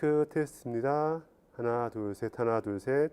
마이크 테스트입니다. 하나, 둘, 셋, 하나, 둘, 셋.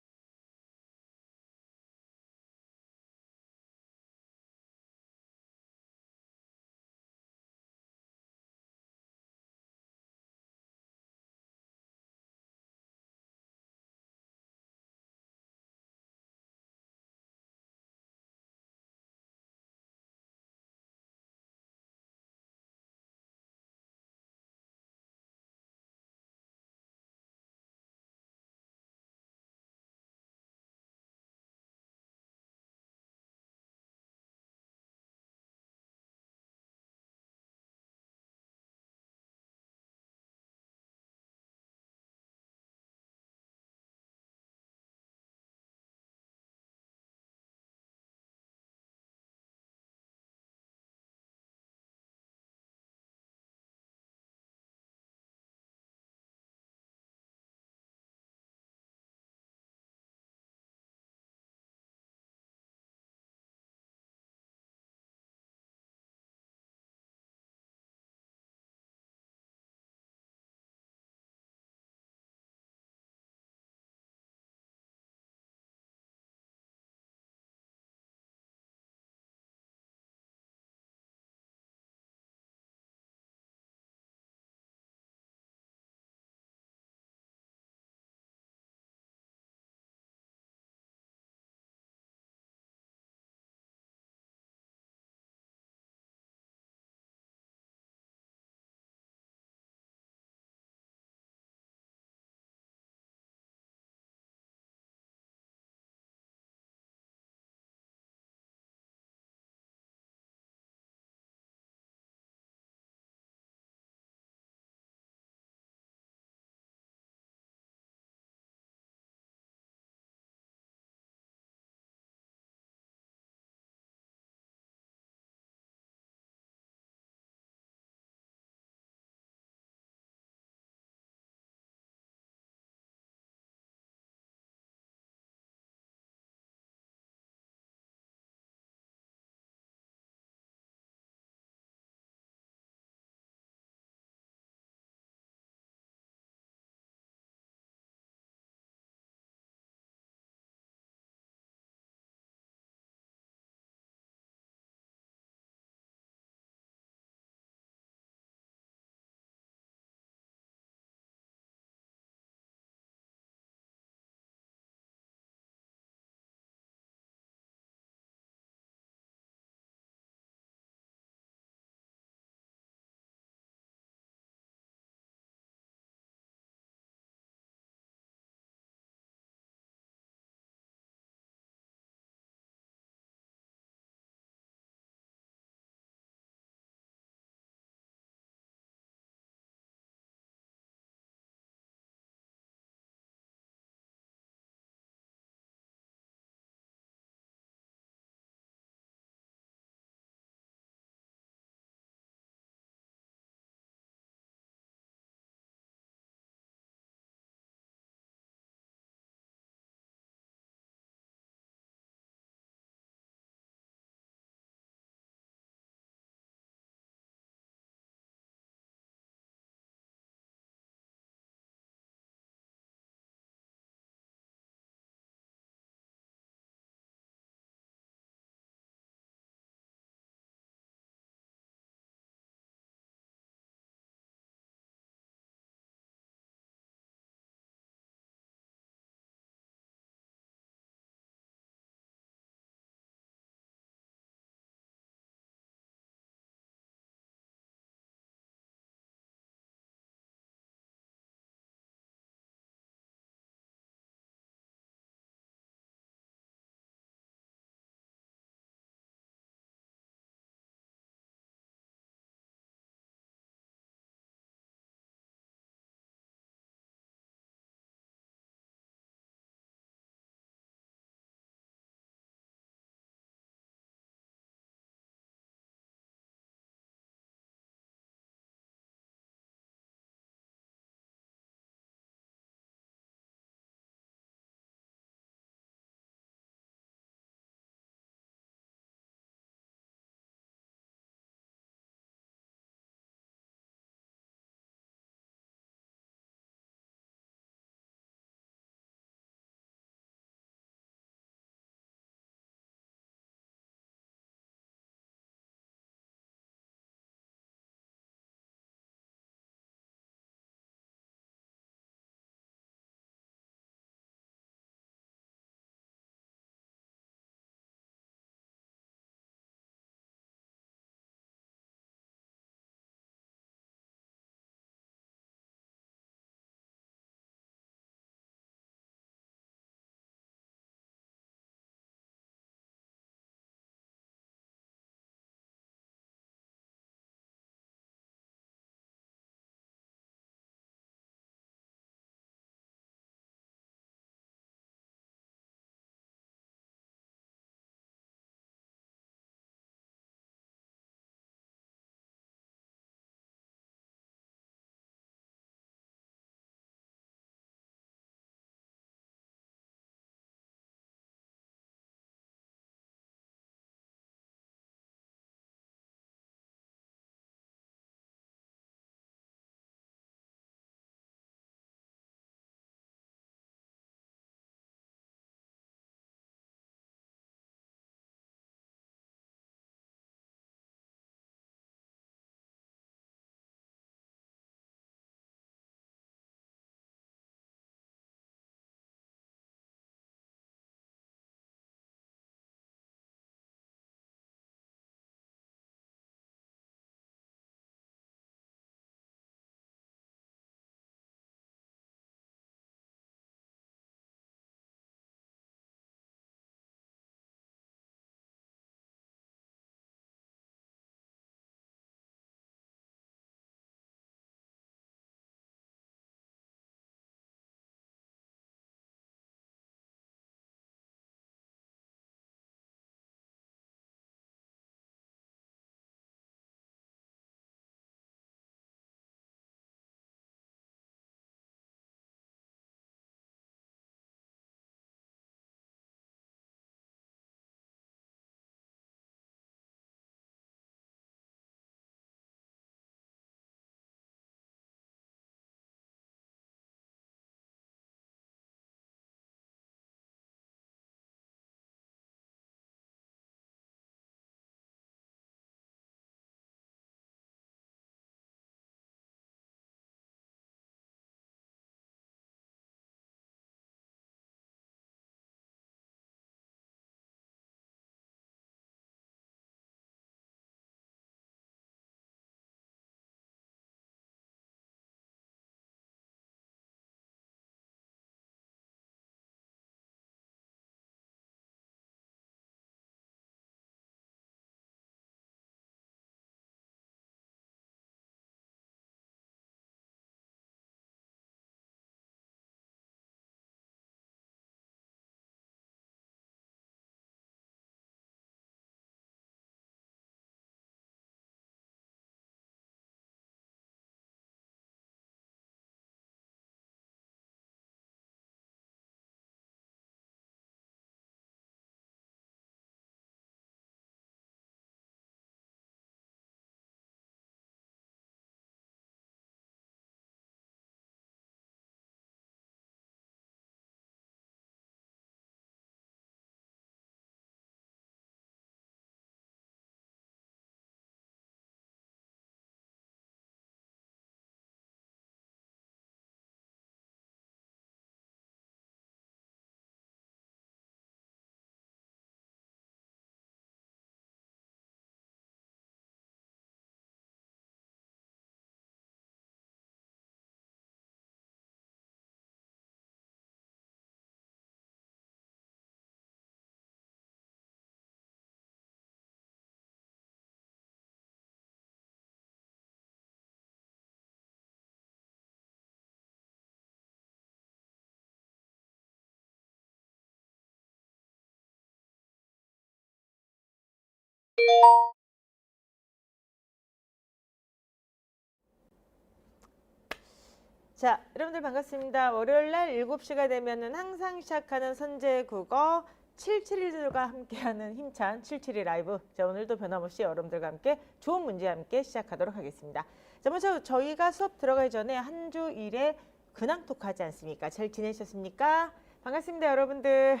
자, 여러분들 반갑습니다. 월요일날 7시가 되면은 항상 시작하는 선제국어 771들과 함께하는 힘찬 772 라이브. 자, 오늘도 변함없이 여러분들과 함께 좋은 문제와 함께 시작하도록 하겠습니다. 자, 먼저 저희가 수업 들어가기 전에 한 주 일에 근황 토크 하지 않습니까? 잘 지내셨습니까? 반갑습니다, 여러분들.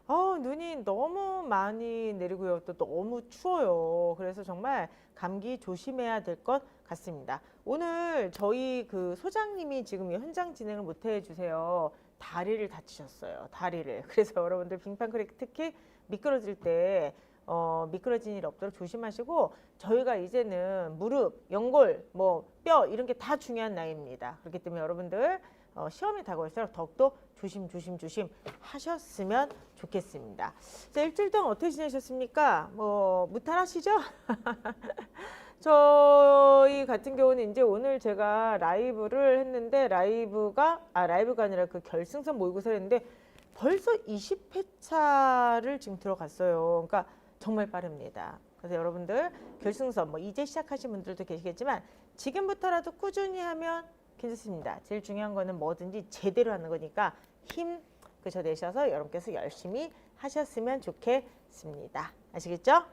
눈이 너무 많이 내리고요. 또 너무 추워요. 그래서 정말 감기 조심해야 될 것 같습니다. 오늘 저희 그 소장님이 지금 현장 진행을 못 해주세요. 다리를 다치셨어요. 다리를. 그래서 여러분들 빙판크랙 특히 미끄러질 때 미끄러진 일 없도록 조심하시고, 저희가 이제는 무릎, 연골, 뭐 뼈 이런 게 다 중요한 나이입니다. 그렇기 때문에 여러분들 시험이 다가올수록 더욱더 조심 하셨으면 좋겠습니다. 자, 일주일 동안 어떻게 지내셨습니까? 뭐 무탈하시죠? 저희 같은 경우는 이제 오늘 제가 라이브를 했는데 라이브가 아니라 그 결승선 모의고사를 했는데 벌써 20회차를 지금 들어갔어요. 그러니까 정말 빠릅니다. 그래서 여러분들 결승선 뭐 이제 시작하신 분들도 계시겠지만 지금부터라도 꾸준히 하면 괜찮습니다. 제일 중요한 거는 뭐든지 제대로 하는 거니까 힘 그저 내셔서 여러분께서 열심히 하셨으면 좋겠습니다. 아시겠죠?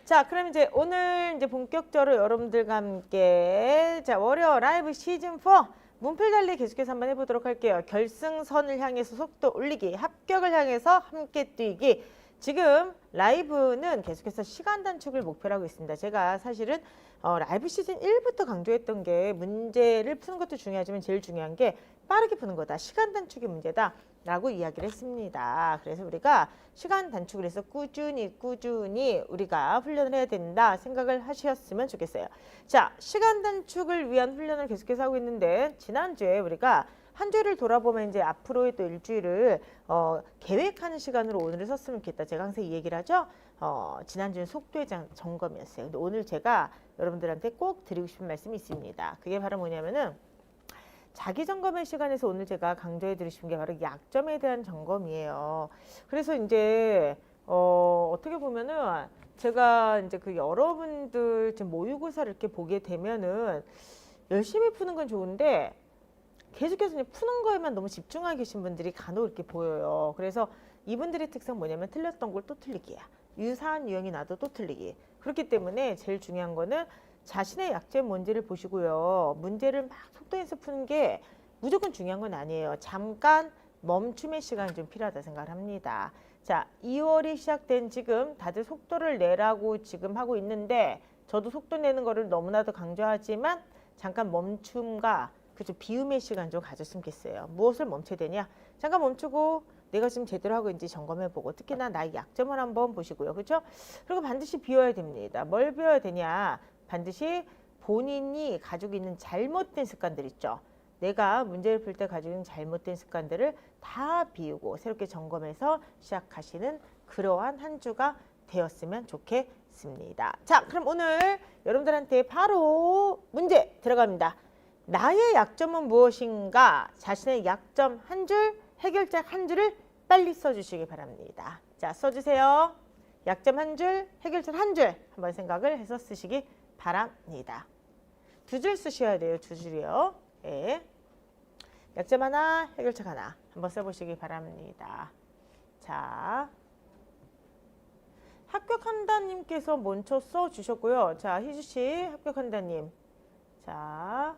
자, 그럼 이제 오늘 이제 본격적으로 여러분들과 함께 자, 월요 라이브 시즌 4 문필 달리 계속해서 한번 해보도록 할게요. 결승선을 향해서 속도 올리기, 합격을 향해서 함께 뛰기. 지금 라이브는 계속해서 시간 단축을 목표로 하고 있습니다. 제가 사실은 라이브 시즌 1부터 강조했던 게 문제를 푸는 것도 중요하지만 제일 중요한 게 빠르게 푸는 거다. 시간 단축이 문제다. 라고 이야기를 했습니다. 그래서 우리가 시간 단축을 해서 꾸준히 우리가 훈련을 해야 된다 생각을 하셨으면 좋겠어요. 자, 시간 단축을 위한 훈련을 계속해서 하고 있는데 지난주에 우리가 한 주를 돌아보면 이제 앞으로의 또 일주일을 계획하는 시간으로 오늘을 썼으면 좋겠다. 제가 항상 이 얘기를 하죠. 지난주는 속도의 점검이었어요. 근데 오늘 제가 여러분들한테 꼭 드리고 싶은 말씀이 있습니다. 그게 바로 뭐냐면은 자기 점검의 시간에서 오늘 제가 강조해 드리고 싶은 게 바로 약점에 대한 점검이에요. 그래서 이제 어떻게 보면은 제가 이제 그 여러분들 지금 모의고사를 이렇게 보게 되면은 열심히 푸는 건 좋은데 계속해서 푸는 거에만 너무 집중하고 계신 분들이 간혹 이렇게 보여요. 그래서 이분들의 특성 뭐냐면 틀렸던 걸 또 틀리기야. 유사한 유형이 나도 또 틀리기. 그렇기 때문에 제일 중요한 거는 자신의 약점 뭔지를 보시고요. 문제를 막 속도에서 푸는 게 무조건 중요한 건 아니에요. 잠깐 멈춤의 시간이 좀 필요하다 생각을 합니다. 자, 2월이 시작된 지금 다들 속도를 내라고 지금 하고 있는데 저도 속도 내는 거를 너무나도 강조하지만 잠깐 멈춤과 그죠 비움의 시간 좀 가졌으면 좋겠어요. 무엇을 멈춰야 되냐? 잠깐 멈추고 내가 지금 제대로 하고 있는지 점검해보고 특히나 나의 약점을 한번 보시고요. 그렇죠? 그리고 반드시 비워야 됩니다. 뭘 비워야 되냐? 반드시 본인이 가지고 있는 잘못된 습관들 있죠. 내가 문제를 풀 때 가지고 있는 잘못된 습관들을 다 비우고 새롭게 점검해서 시작하시는 그러한 한 주가 되었으면 좋겠습니다. 자, 그럼 오늘 여러분들한테 바로 문제 들어갑니다. 나의 약점은 무엇인가? 자신의 약점 한 줄, 해결책 한 줄을 빨리 써주시기 바랍니다. 자, 써주세요. 약점 한 줄, 해결책 한 줄 한번 생각을 해서 쓰시기 바랍니다. 2줄 쓰셔야 돼요. 2줄이요. 네. 약점 하나, 해결책 하나 한번 써보시기 바랍니다. 자, 합격한다님께서 먼저 써주셨고요. 자, 희주씨 합격한다님. 자,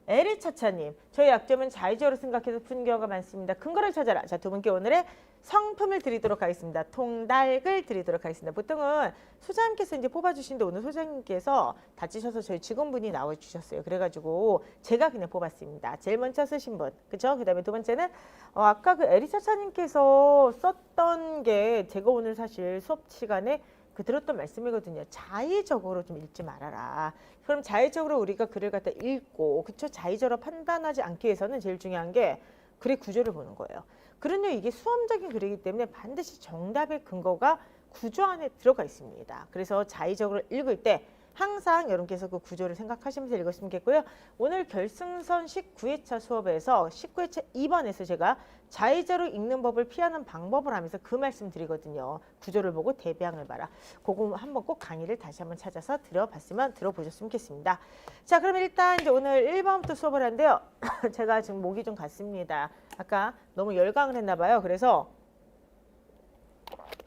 에리차차님, 저의 약점은 자의적으로 생각해서 푸는 경우가 많습니다. 근거를 찾아라. 자, 두 분께 오늘의 성품을 드리도록 하겠습니다. 통닭을 드리도록 하겠습니다. 보통은 소장님께서 이제 뽑아주시는데 오늘 소장님께서 다치셔서 저희 직원분이 나와주셨어요. 그래가지고 제가 그냥 뽑았습니다. 제일 먼저 쓰신 분, 그죠? 그 다음에 두 번째는 아까 그 에리차차님께서 썼던 게 제가 오늘 사실 수업 시간에 들었던 말씀이거든요. 자의적으로 좀 읽지 말아라. 그럼 자의적으로 우리가 글을 갖다 읽고 그쵸? 자의적으로 판단하지 않기 위해서는 제일 중요한 게 글의 구조를 보는 거예요. 글은요 이게 수험적인 글이기 때문에 반드시 정답의 근거가 구조 안에 들어가 있습니다. 그래서 자의적으로 읽을 때 항상 여러분께서 그 구조를 생각하시면서 읽으시면 좋겠고요. 오늘 결승선 19회차 수업에서 19회차 2번에서 제가 자의자로 읽는 법을 피하는 방법을 하면서 그 말씀 드리거든요. 구조를 보고 대비항을 봐라. 그거 한번 꼭 강의를 다시 한번 찾아서 들어보셨으면 좋겠습니다. 자, 그럼 일단 이제 오늘 1번부터 수업을 하는데요. 제가 지금 목이 좀 갔습니다. 아까 너무 열강을 했나 봐요. 그래서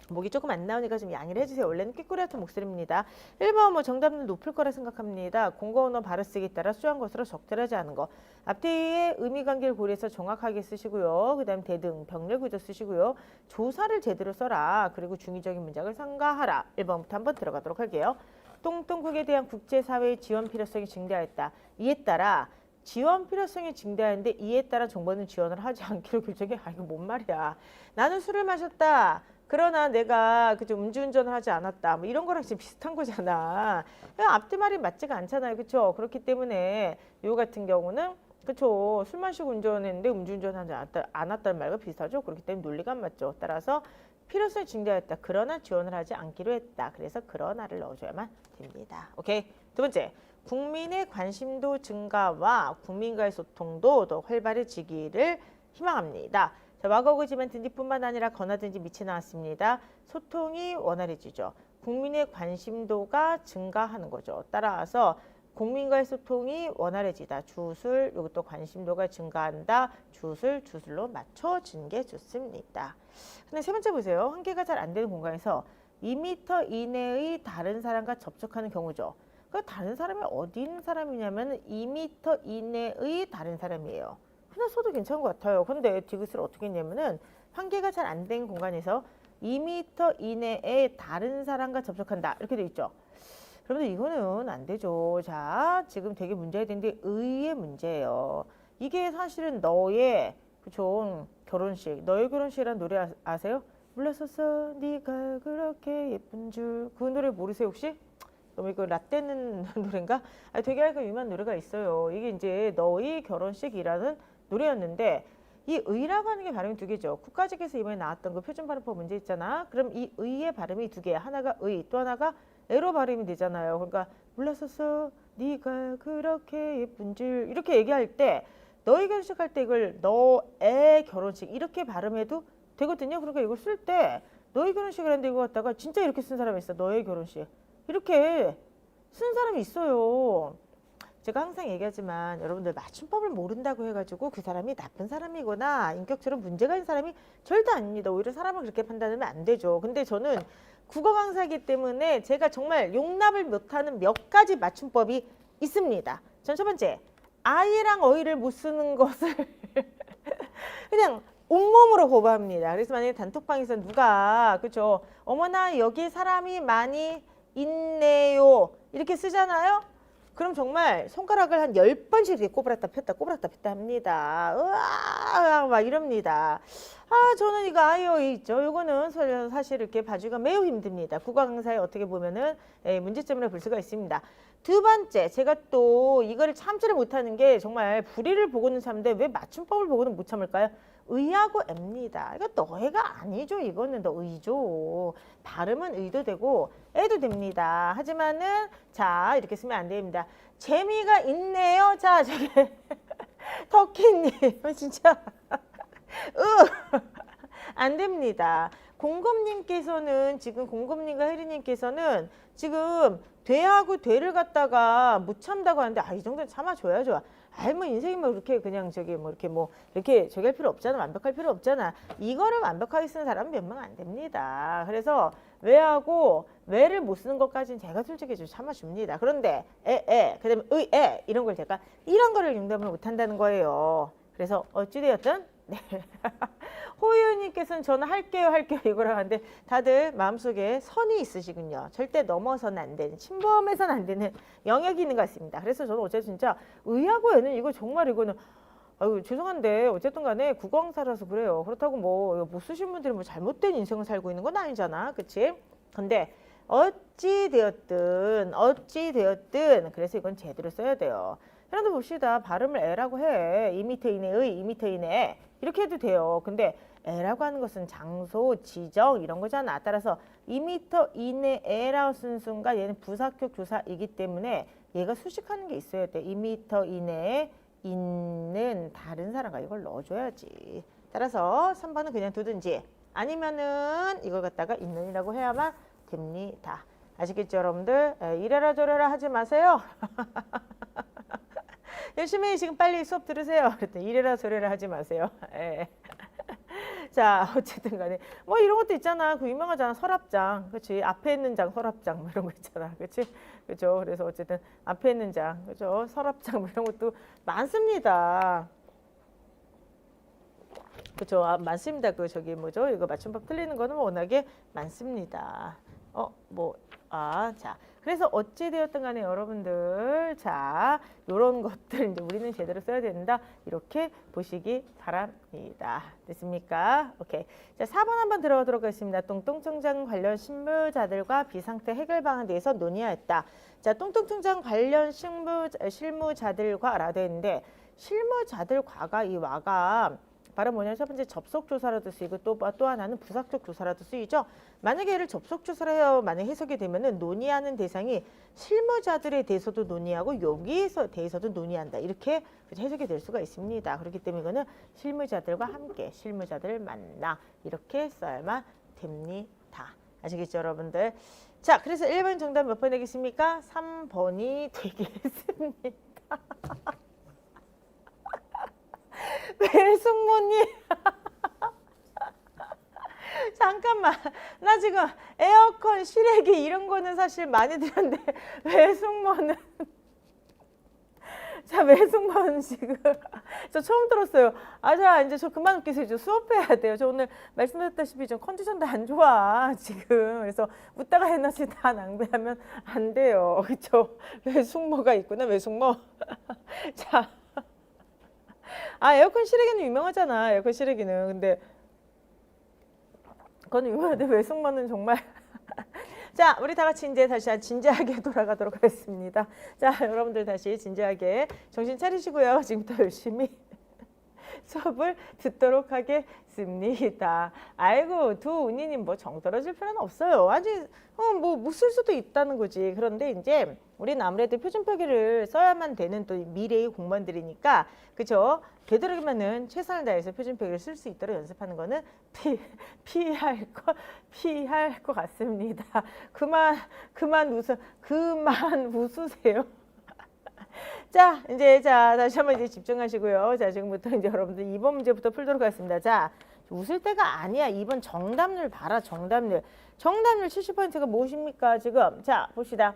목이 조금 안 나오니까 좀 양해를 해주세요. 원래는 꾀꼬리 같은 목소리입니다. 1번 뭐 정답은 높을 거라 생각합니다. 공과 언어 바로 쓰기에 따라 수한 것으로 적절하지 않은 거. 앞뒤의 의미관계를 고려해서 정확하게 쓰시고요. 그 다음 대등, 병렬 구조 쓰시고요. 조사를 제대로 써라. 그리고 중의적인 문장을 상가하라. 1번부터 한번 들어가도록 할게요. 똥똥국에 대한 국제사회의 지원 필요성이 증대하였다. 이에 따라 지원 필요성이 증대하는데 이에 따라 정부는 지원을 하지 않기로 결정해. 아, 이거 뭔 말이야. 나는 술을 마셨다. 그러나 내가 그죠 음주운전을 하지 않았다. 뭐 이런 거랑 지금 비슷한 거잖아. 앞뒤 말이 맞지가 않잖아요. 그렇죠? 그렇기 때문에 요 같은 경우는 그렇죠. 술 마시고 운전했는데 음주운전하지 않았다는 말과 비슷하죠. 그렇기 때문에 논리가 안 맞죠. 따라서 필요성이 증대했다. 그러나 지원을 하지 않기로 했다. 그래서 그러나를 넣어줘야만 됩니다. 오케이. 두 번째. 국민의 관심도 증가와 국민과의 소통도 더 활발해지기를 희망합니다. 자, 와거구지만 든지뿐만 아니라 거나든지 밑이 나왔습니다. 소통이 원활해지죠. 국민의 관심도가 증가하는 거죠. 따라서 국민과의 소통이 원활해지다. 주술, 이것도 관심도가 증가한다. 주술로 맞춰주는 게 좋습니다. 근데 세 번째 보세요. 환기가 잘 안 되는 공간에서 2m 이내의 다른 사람과 접촉하는 경우죠. 그 다른 사람이 어디 있는 사람이냐면 2m 이내의 다른 사람이에요. 그냥 써도 괜찮은 것 같아요. 근데 디귿을 어떻게 했냐면은 환기가 잘 안 된 공간에서 2m 이내에 다른 사람과 접촉한다. 이렇게 돼 있죠. 그런데 이거는 안 되죠. 자, 지금 되게 문제가 되는데 의의 문제예요. 이게 사실은 너의 그쵸 결혼식, 너의 결혼식이라는 노래 아세요? 몰랐었어 네가 그렇게 예쁜 줄. 그 노래 모르세요 혹시? 너무 이거 라떼는 노래인가? 아니, 되게 유명한 노래가 있어요. 이게 이제 너의 결혼식이라는 노래였는데 이 의라고 하는 게 발음이 두 개죠. 국가직에서 이번에 나왔던 그 표준 발음법 문제 있잖아. 그럼 이 의의 발음이 두 개야. 하나가 의, 또 하나가 애로 발음이 되잖아요. 그러니까 몰랐었어 네가 그렇게 예쁜 줄 이렇게 얘기할 때 너의 결혼식 할 때 이걸 너의 결혼식 이렇게 발음해도 되거든요. 그러니까 이걸 쓸 때 너의 결혼식이라는데 이거 갖다가 진짜 이렇게 쓴 사람이 있어. 너의 결혼식 이렇게 쓴 사람이 있어요. 제가 항상 얘기하지만 여러분들 맞춤법을 모른다고 해가지고 그 사람이 나쁜 사람이거나 인격적으로 문제가 있는 사람이 절대 아닙니다. 오히려 사람을 그렇게 판단하면 안 되죠. 근데 저는 국어 강사이기 때문에 제가 정말 용납을 못하는 몇 가지 맞춤법이 있습니다. 전 첫 번째, 아이랑 어이를 못 쓰는 것을 그냥 온몸으로 거부합니다. 그래서 만약에 단톡방에서 누가 그죠 어머나 여기 사람이 많이 있네요 이렇게 쓰잖아요. 그럼 정말 손가락을 한 10번씩 이렇게 꼬부랐다 폈다 합니다. 으아 막 이럽니다. 아 저는 이거 아이어 있죠. 이거는 사실 이렇게 봐주기가 매우 힘듭니다. 국어 강사에 어떻게 보면은 문제점이라 볼 수가 있습니다. 두 번째 제가 또 이거를 참지를 못하는 게 정말 불의를 보고는 참는데 왜 맞춤법을 보고는 못 참을까요? 의하고 애입니다. 이거 너애가 아니죠. 이거는 너 의죠. 발음은 의도 되고 애도 됩니다. 하지만은 자 이렇게 쓰면 안 됩니다. 재미가 있네요. 자 저게 터키님 진짜 안 됩니다. 공검님께서는 지금 공검님과 혜리님께서는 지금 돼하고 돼를 갖다가 못 참다고 하는데 아 이 정도는 참아줘야죠. 아이 뭐 인생이 뭐 이렇게 그냥 저기 뭐 이렇게 뭐 이렇게 저기 할 필요 없잖아. 완벽할 필요 없잖아. 이거를 완벽하게 쓰는 사람은 몇 명 안 됩니다. 그래서 왜하고 왜를 못 쓰는 것까지는 제가 솔직히 좀 참아줍니다. 그런데 그다음에 의 이런 걸 제가 이런 거를 용납을 못한다는 거예요. 그래서 어찌되었든 네. 호유님께서는 저는 할게요 이거라고 하는데 다들 마음속에 선이 있으시군요. 절대 넘어서는 안 되는 침범해서는 안 되는 영역이 있는 것 같습니다. 그래서 저는 어제 진짜 의하고 애는 이거 정말 이거는 아유 죄송한데 어쨌든 간에 국어강사라서 그래요. 그렇다고 뭐 못 쓰신 분들이 뭐 잘못된 인생을 살고 있는 건 아니잖아. 그치? 근데 어찌 되었든 그래서 이건 제대로 써야 돼요. 여러분들 봅시다. 발음을 애라고 해. 2m 이내의 2m 이내 이렇게 해도 돼요. 근데 애라고 하는 것은 장소, 지정 이런 거잖아. 따라서 2m 이내에라고 쓴 순간 얘는 부사격 조사이기 때문에 얘가 수식하는 게 있어야 돼. 2m 이내에 있는 다른 사람과 이걸 넣어줘야지. 따라서 3번은 그냥 두든지 아니면은 이걸 갖다가 있는이라고 해야만 됩니다. 아시겠죠, 여러분들? 이래라 저래라 하지 마세요. 열심히 지금 빨리 수업 들으세요. 그랬더니 이래라 저래라 하지 마세요. 예. 자, 어쨌든 간에 뭐 이런 것도 있잖아. 그 유명하잖아. 서랍장. 그렇지? 앞에 있는 장 서랍장 뭐 이런 거 있잖아. 그렇지? 그렇죠? 그래서 어쨌든 앞에 있는 장. 그렇죠? 서랍장 뭐 이런 것도 많습니다. 그렇죠? 많습니다. 그 저기 뭐죠? 이거 맞춤법 틀리는 거는 워낙에 많습니다. 자. 그래서 어찌 되었든 간에 여러분들 자, 요런 것들 이제 우리는 제대로 써야 된다. 이렇게 보시기 바랍니다. 됐습니까? 오케이. 자, 4번 한번 들어가도록 하겠습니다. 똥똥청장 관련 실무자들과 비상태 해결 방안에 대해서 논의하였다. 자, 똥똥청장 관련 실무자들과 라고 되어 있는데 실무자들과가 이 와가 바로 뭐냐면 첫 번째 접속 조사라도 쓰이고 또 하나는 부사적 조사라도 쓰이죠. 만약에 얘를 접속 조사를 해요. 만약 해석이 되면은 논의하는 대상이 실무자들에 대해서도 논의하고 여기에서 대해서도 논의한다. 이렇게 해석이 될 수가 있습니다. 그렇기 때문에 이거는 실무자들과 함께 실무자들을 만나 이렇게 써야만 됩니다. 아시겠죠, 여러분들? 자, 그래서 1번 정답 몇 번 되겠습니까? 3번이 되겠습니다. 왜 숙모님? 잠깐만, 나 지금 에어컨, 실외기 이런 거는 사실 많이 들었는데 왜 숙모는? 자, 왜 숙모는 지금 저 처음 들었어요. 자, 이제 저 그만 웃기세요. 저 수업해야 돼요. 저 오늘 말씀드렸다시피 좀 컨디션도 안 좋아 지금. 그래서 웃다가 에너지 다 낭비하면 안 돼요. 그렇죠? 왜 숙모가 있구나. 왜 숙모? 자. 에어컨 실외기는 유명하잖아. 에어컨 실외기는. 근데 그건 유명한데 외숙모는 정말 자, 우리 다 같이 이제 다시 진지하게 돌아가도록 하겠습니다. 자, 여러분들 다시 진지하게 정신 차리시고요. 지금부터 열심히 수업을 듣도록 하겠습니다. 아이고, 두은이님 뭐 정 떨어질 필요는 없어요. 아직 못 쓸 수도 있다는 거지. 그런데 이제 우리는 아무래도 표준 표기를 써야만 되는 또 미래의 공무원들이니까, 그죠? 되도록이면은 최선을 다해서 표준 표기를 쓸 수 있도록 연습하는 거는 피할 것 같습니다. 그만 웃으세요. 자, 이제 다시 한번 이제 집중하시고요. 자, 지금부터 이제 여러분들 2번 문제부터 풀도록 하겠습니다. 자, 웃을 때가 아니야. 2번 정답률 봐라. 정답률 70%가 무엇입니까? 지금 자, 봅시다.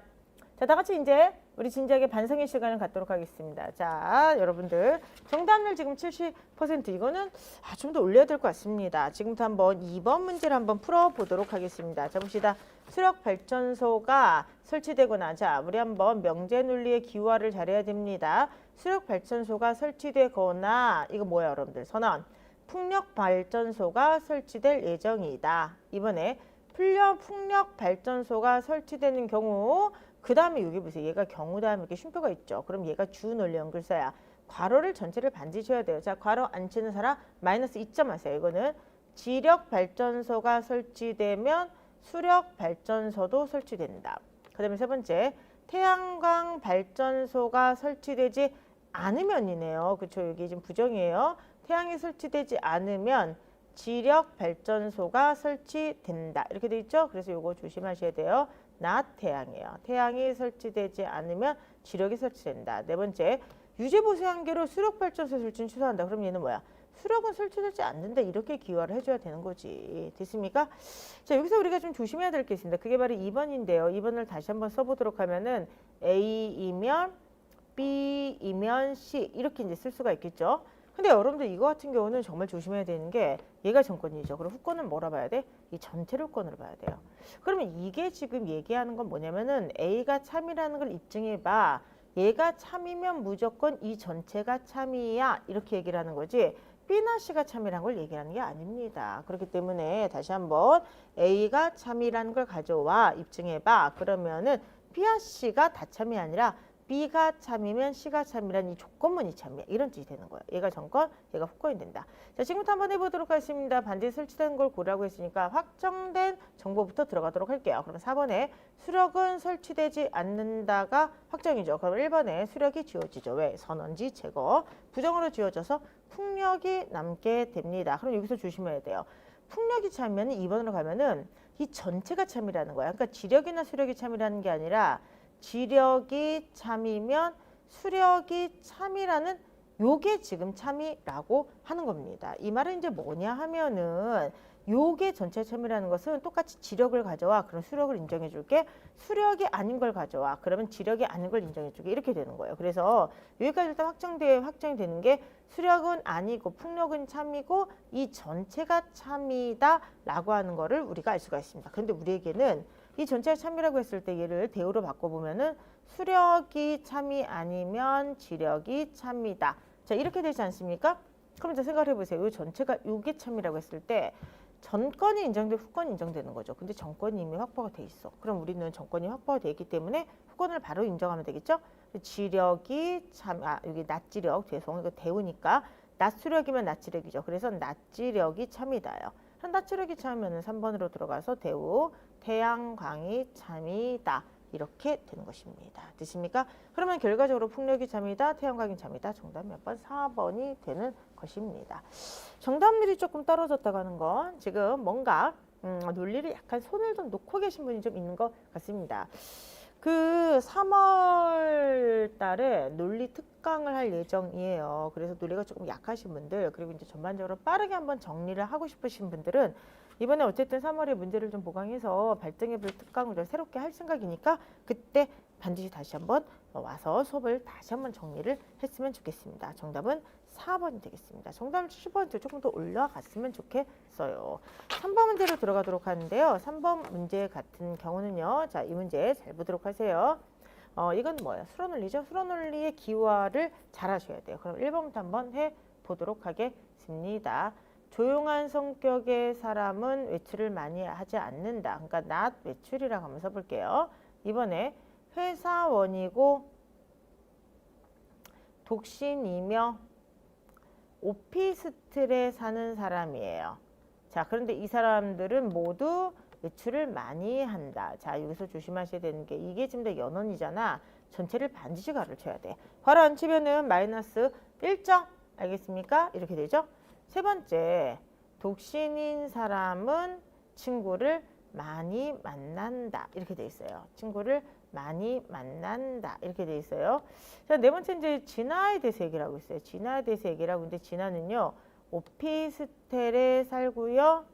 자, 다 같이 이제 우리 진지하게 반성의 시간을 갖도록 하겠습니다. 자, 여러분들 정답률 지금 70%. 이거는 좀 더 올려야 될 것 같습니다. 지금부터 한번 2번 문제를 한번 풀어보도록 하겠습니다. 자, 봅시다. 수력 발전소가 설치되거나, 자, 우리 한번 명제 논리의 기호화를 잘해야 됩니다. 수력 발전소가 설치되거나, 이거 뭐야, 여러분들? 선언. 풍력 발전소가 설치될 예정이다. 이번에 풍력 발전소가 설치되는 경우, 그 다음에 여기 보세요. 얘가 경우 다음에 이렇게 쉼표가 있죠. 그럼 얘가 주 논리 연결사야. 괄호를 전체를 반드시 쳐야 돼요. 자, 괄호 안 치는 사람 마이너스 2점 하세요. 이거는 지력 발전소가 설치되면 수력 발전소도 설치된다. 그 다음에 세 번째, 태양광 발전소가 설치되지 않으면이네요. 그렇죠? 여기 지금 부정이에요. 태양이 설치되지 않으면 지력 발전소가 설치된다. 이렇게 돼 있죠? 그래서 요거 조심하셔야 돼요. not 태양이에요. 태양이 설치되지 않으면 지력이 설치된다. 네 번째, 유지보수 한계로 수력 발전소 설치는 취소한다. 그럼 얘는 뭐야? 수력은 설치되지 않는데 이렇게 기화를 해줘야 되는 거지. 됐습니까? 자, 여기서 우리가 좀 조심해야 될 게 있습니다. 그게 바로 2번인데요. 2번을 다시 한번 써보도록 하면은 A이면 B이면 C 이렇게 이제 쓸 수가 있겠죠. 근데 여러분들 이거 같은 경우는 정말 조심해야 되는 게 얘가 전권이죠. 그럼 후권은 뭐라 봐야 돼? 이 전체를 후권으로 봐야 돼요. 그러면 이게 지금 얘기하는 건 뭐냐면은 A가 참이라는 걸 입증해 봐. 얘가 참이면 무조건 이 전체가 참이야. 이렇게 얘기를 하는 거지. B나 C가 참이라는 걸 얘기하는 게 아닙니다. 그렇기 때문에 다시 한번 A가 참이라는 걸 가져와 입증해 봐. 그러면은 B와 C가 다 참이 아니라 B가 참이면 C가 참이란 이 조건문이 참이야. 이런 뜻이 되는 거예요. 얘가 전권, 얘가 후권이 된다. 자, 지금부터 한번 해보도록 하겠습니다. 반드시 설치된 걸 고르라고 했으니까 확정된 정보부터 들어가도록 할게요. 그럼 4번에 수력은 설치되지 않는다가 확정이죠. 그럼 1번에 수력이 지워지죠. 왜? 선언지 제거. 부정으로 지워져서 풍력이 남게 됩니다. 그럼 여기서 조심해야 돼요. 풍력이 차면 2번으로 가면은 이 전체가 참이라는 거야. 그러니까 지력이나 수력이 참이라는 게 아니라 지력이 참이면 수력이 참이라는 요게 지금 참이라고 하는 겁니다. 이 말은 이제 뭐냐 하면은 요게 전체 참이라는 것은 똑같이 지력을 가져와. 그럼 수력을 인정해 줄게. 수력이 아닌 걸 가져와. 그러면 지력이 아닌 걸 인정해 줄게. 이렇게 되는 거예요. 그래서 여기까지 일단 확정이 되는 게 수력은 아니고 풍력은 참이고 이 전체가 참이다라고 하는 거를 우리가 알 수가 있습니다. 그런데 우리에게는 이 전체가 참이라고 했을 때 얘를 대우로 바꿔보면은 수력이 참이 아니면 지력이 참이다. 자, 이렇게 되지 않습니까? 그럼 이제 생각을 해보세요. 이 전체가 요게 참이라고 했을 때 전권이 인정되고 후권이 인정되는 거죠. 근데 전권이 이미 확보가 돼 있어. 그럼 우리는 전권이 확보가 돼 있기 때문에 후권을 바로 인정하면 되겠죠? 지력이 참, 여기 낮지력, 죄송, 이거 대우니까 낮수력이면 낮지력이죠. 그래서 낮지력이 참이다요. 낮지력이 참이면 3번으로 들어가서 대우, 태양광이 참이다. 이렇게 되는 것입니다. 되십니까? 그러면 결과적으로 풍력이 참이다, 태양광이 참이다. 정답 몇 번? 4번이 되는 것입니다. 정답률이 조금 떨어졌다고 하는 건 지금 뭔가 논리를 약간 손을 좀 놓고 계신 분이 좀 있는 것 같습니다. 그 3월 달에 논리 특강을 할 예정이에요. 그래서 논리가 조금 약하신 분들, 그리고 이제 전반적으로 빠르게 한번 정리를 하고 싶으신 분들은 이번에 어쨌든 3월에 문제를 좀 보강해서 발등해볼 특강을 좀 새롭게 할 생각이니까 그때 반드시 다시 한번 와서 수업을 다시 한번 정리를 했으면 좋겠습니다. 정답은 4번이 되겠습니다. 정답을 70% 조금 더 올라갔으면 좋겠어요. 3번 문제로 들어가도록 하는데요. 3번 문제 같은 경우는요. 자, 이 문제 잘 보도록 하세요. 이건 뭐예요? 수로논리죠. 수로논리의 기화를 잘 하셔야 돼요. 그럼 1번부터 한번 해보도록 하겠습니다. 조용한 성격의 사람은 외출을 많이 하지 않는다. 그러니까 not 외출이라고 한번 써볼게요. 이번에 회사원이고 독신이며 오피스텔에 사는 사람이에요. 자, 그런데 이 사람들은 모두 외출을 많이 한다. 자, 여기서 조심하셔야 되는 게 이게 지금 다 연원이잖아. 전체를 반드시 가로쳐야 돼. 괄호 안 치면은 마이너스 1점. 알겠습니까? 이렇게 되죠. 세 번째, 독신인 사람은 친구를 많이 만난다. 이렇게 돼 있어요. 친구를 많이 만난다. 이렇게 돼 있어요. 자, 네 번째 이제 진아에 대해서 얘기를 하고 있어요. 진아에 대해서 얘기를 하고 있는데 진아는요. 오피스텔에 살고요.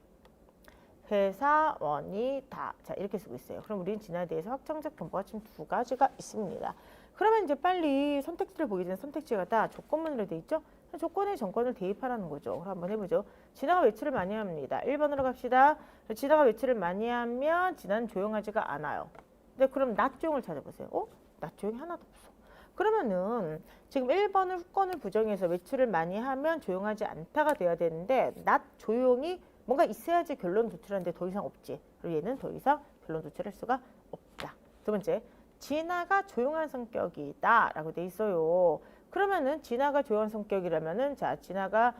회사원이다. 자, 이렇게 쓰고 있어요. 그럼 우리는 진아에 대해서 확정적 분포가 지금 두 가지가 있습니다. 그러면 이제 빨리 선택지를 보게 되는 선택지가 다 조건문으로 돼 있죠? 조건에 정권을 대입하라는 거죠. 그럼 한번 해보죠. 진아가 외출을 많이 합니다. 1번으로 갑시다. 진아가 외출을 많이 하면 진아는 조용하지가 않아요. 근데 그럼 낮 조용을 찾아보세요. 낮 조용이 하나도 없어. 그러면은 지금 1번을 후권을 부정해서 외출을 많이 하면 조용하지 않다가 돼야 되는데 낮 조용이 뭔가 있어야지 결론 도출하는데 더 이상 없지. 그리고 얘는 더 이상 결론 도출할 수가 없다. 두 번째, 진아가 조용한 성격이다 라고 돼 있어요. 그러면은 진아가 조용한 성격이라면은 자, 진아가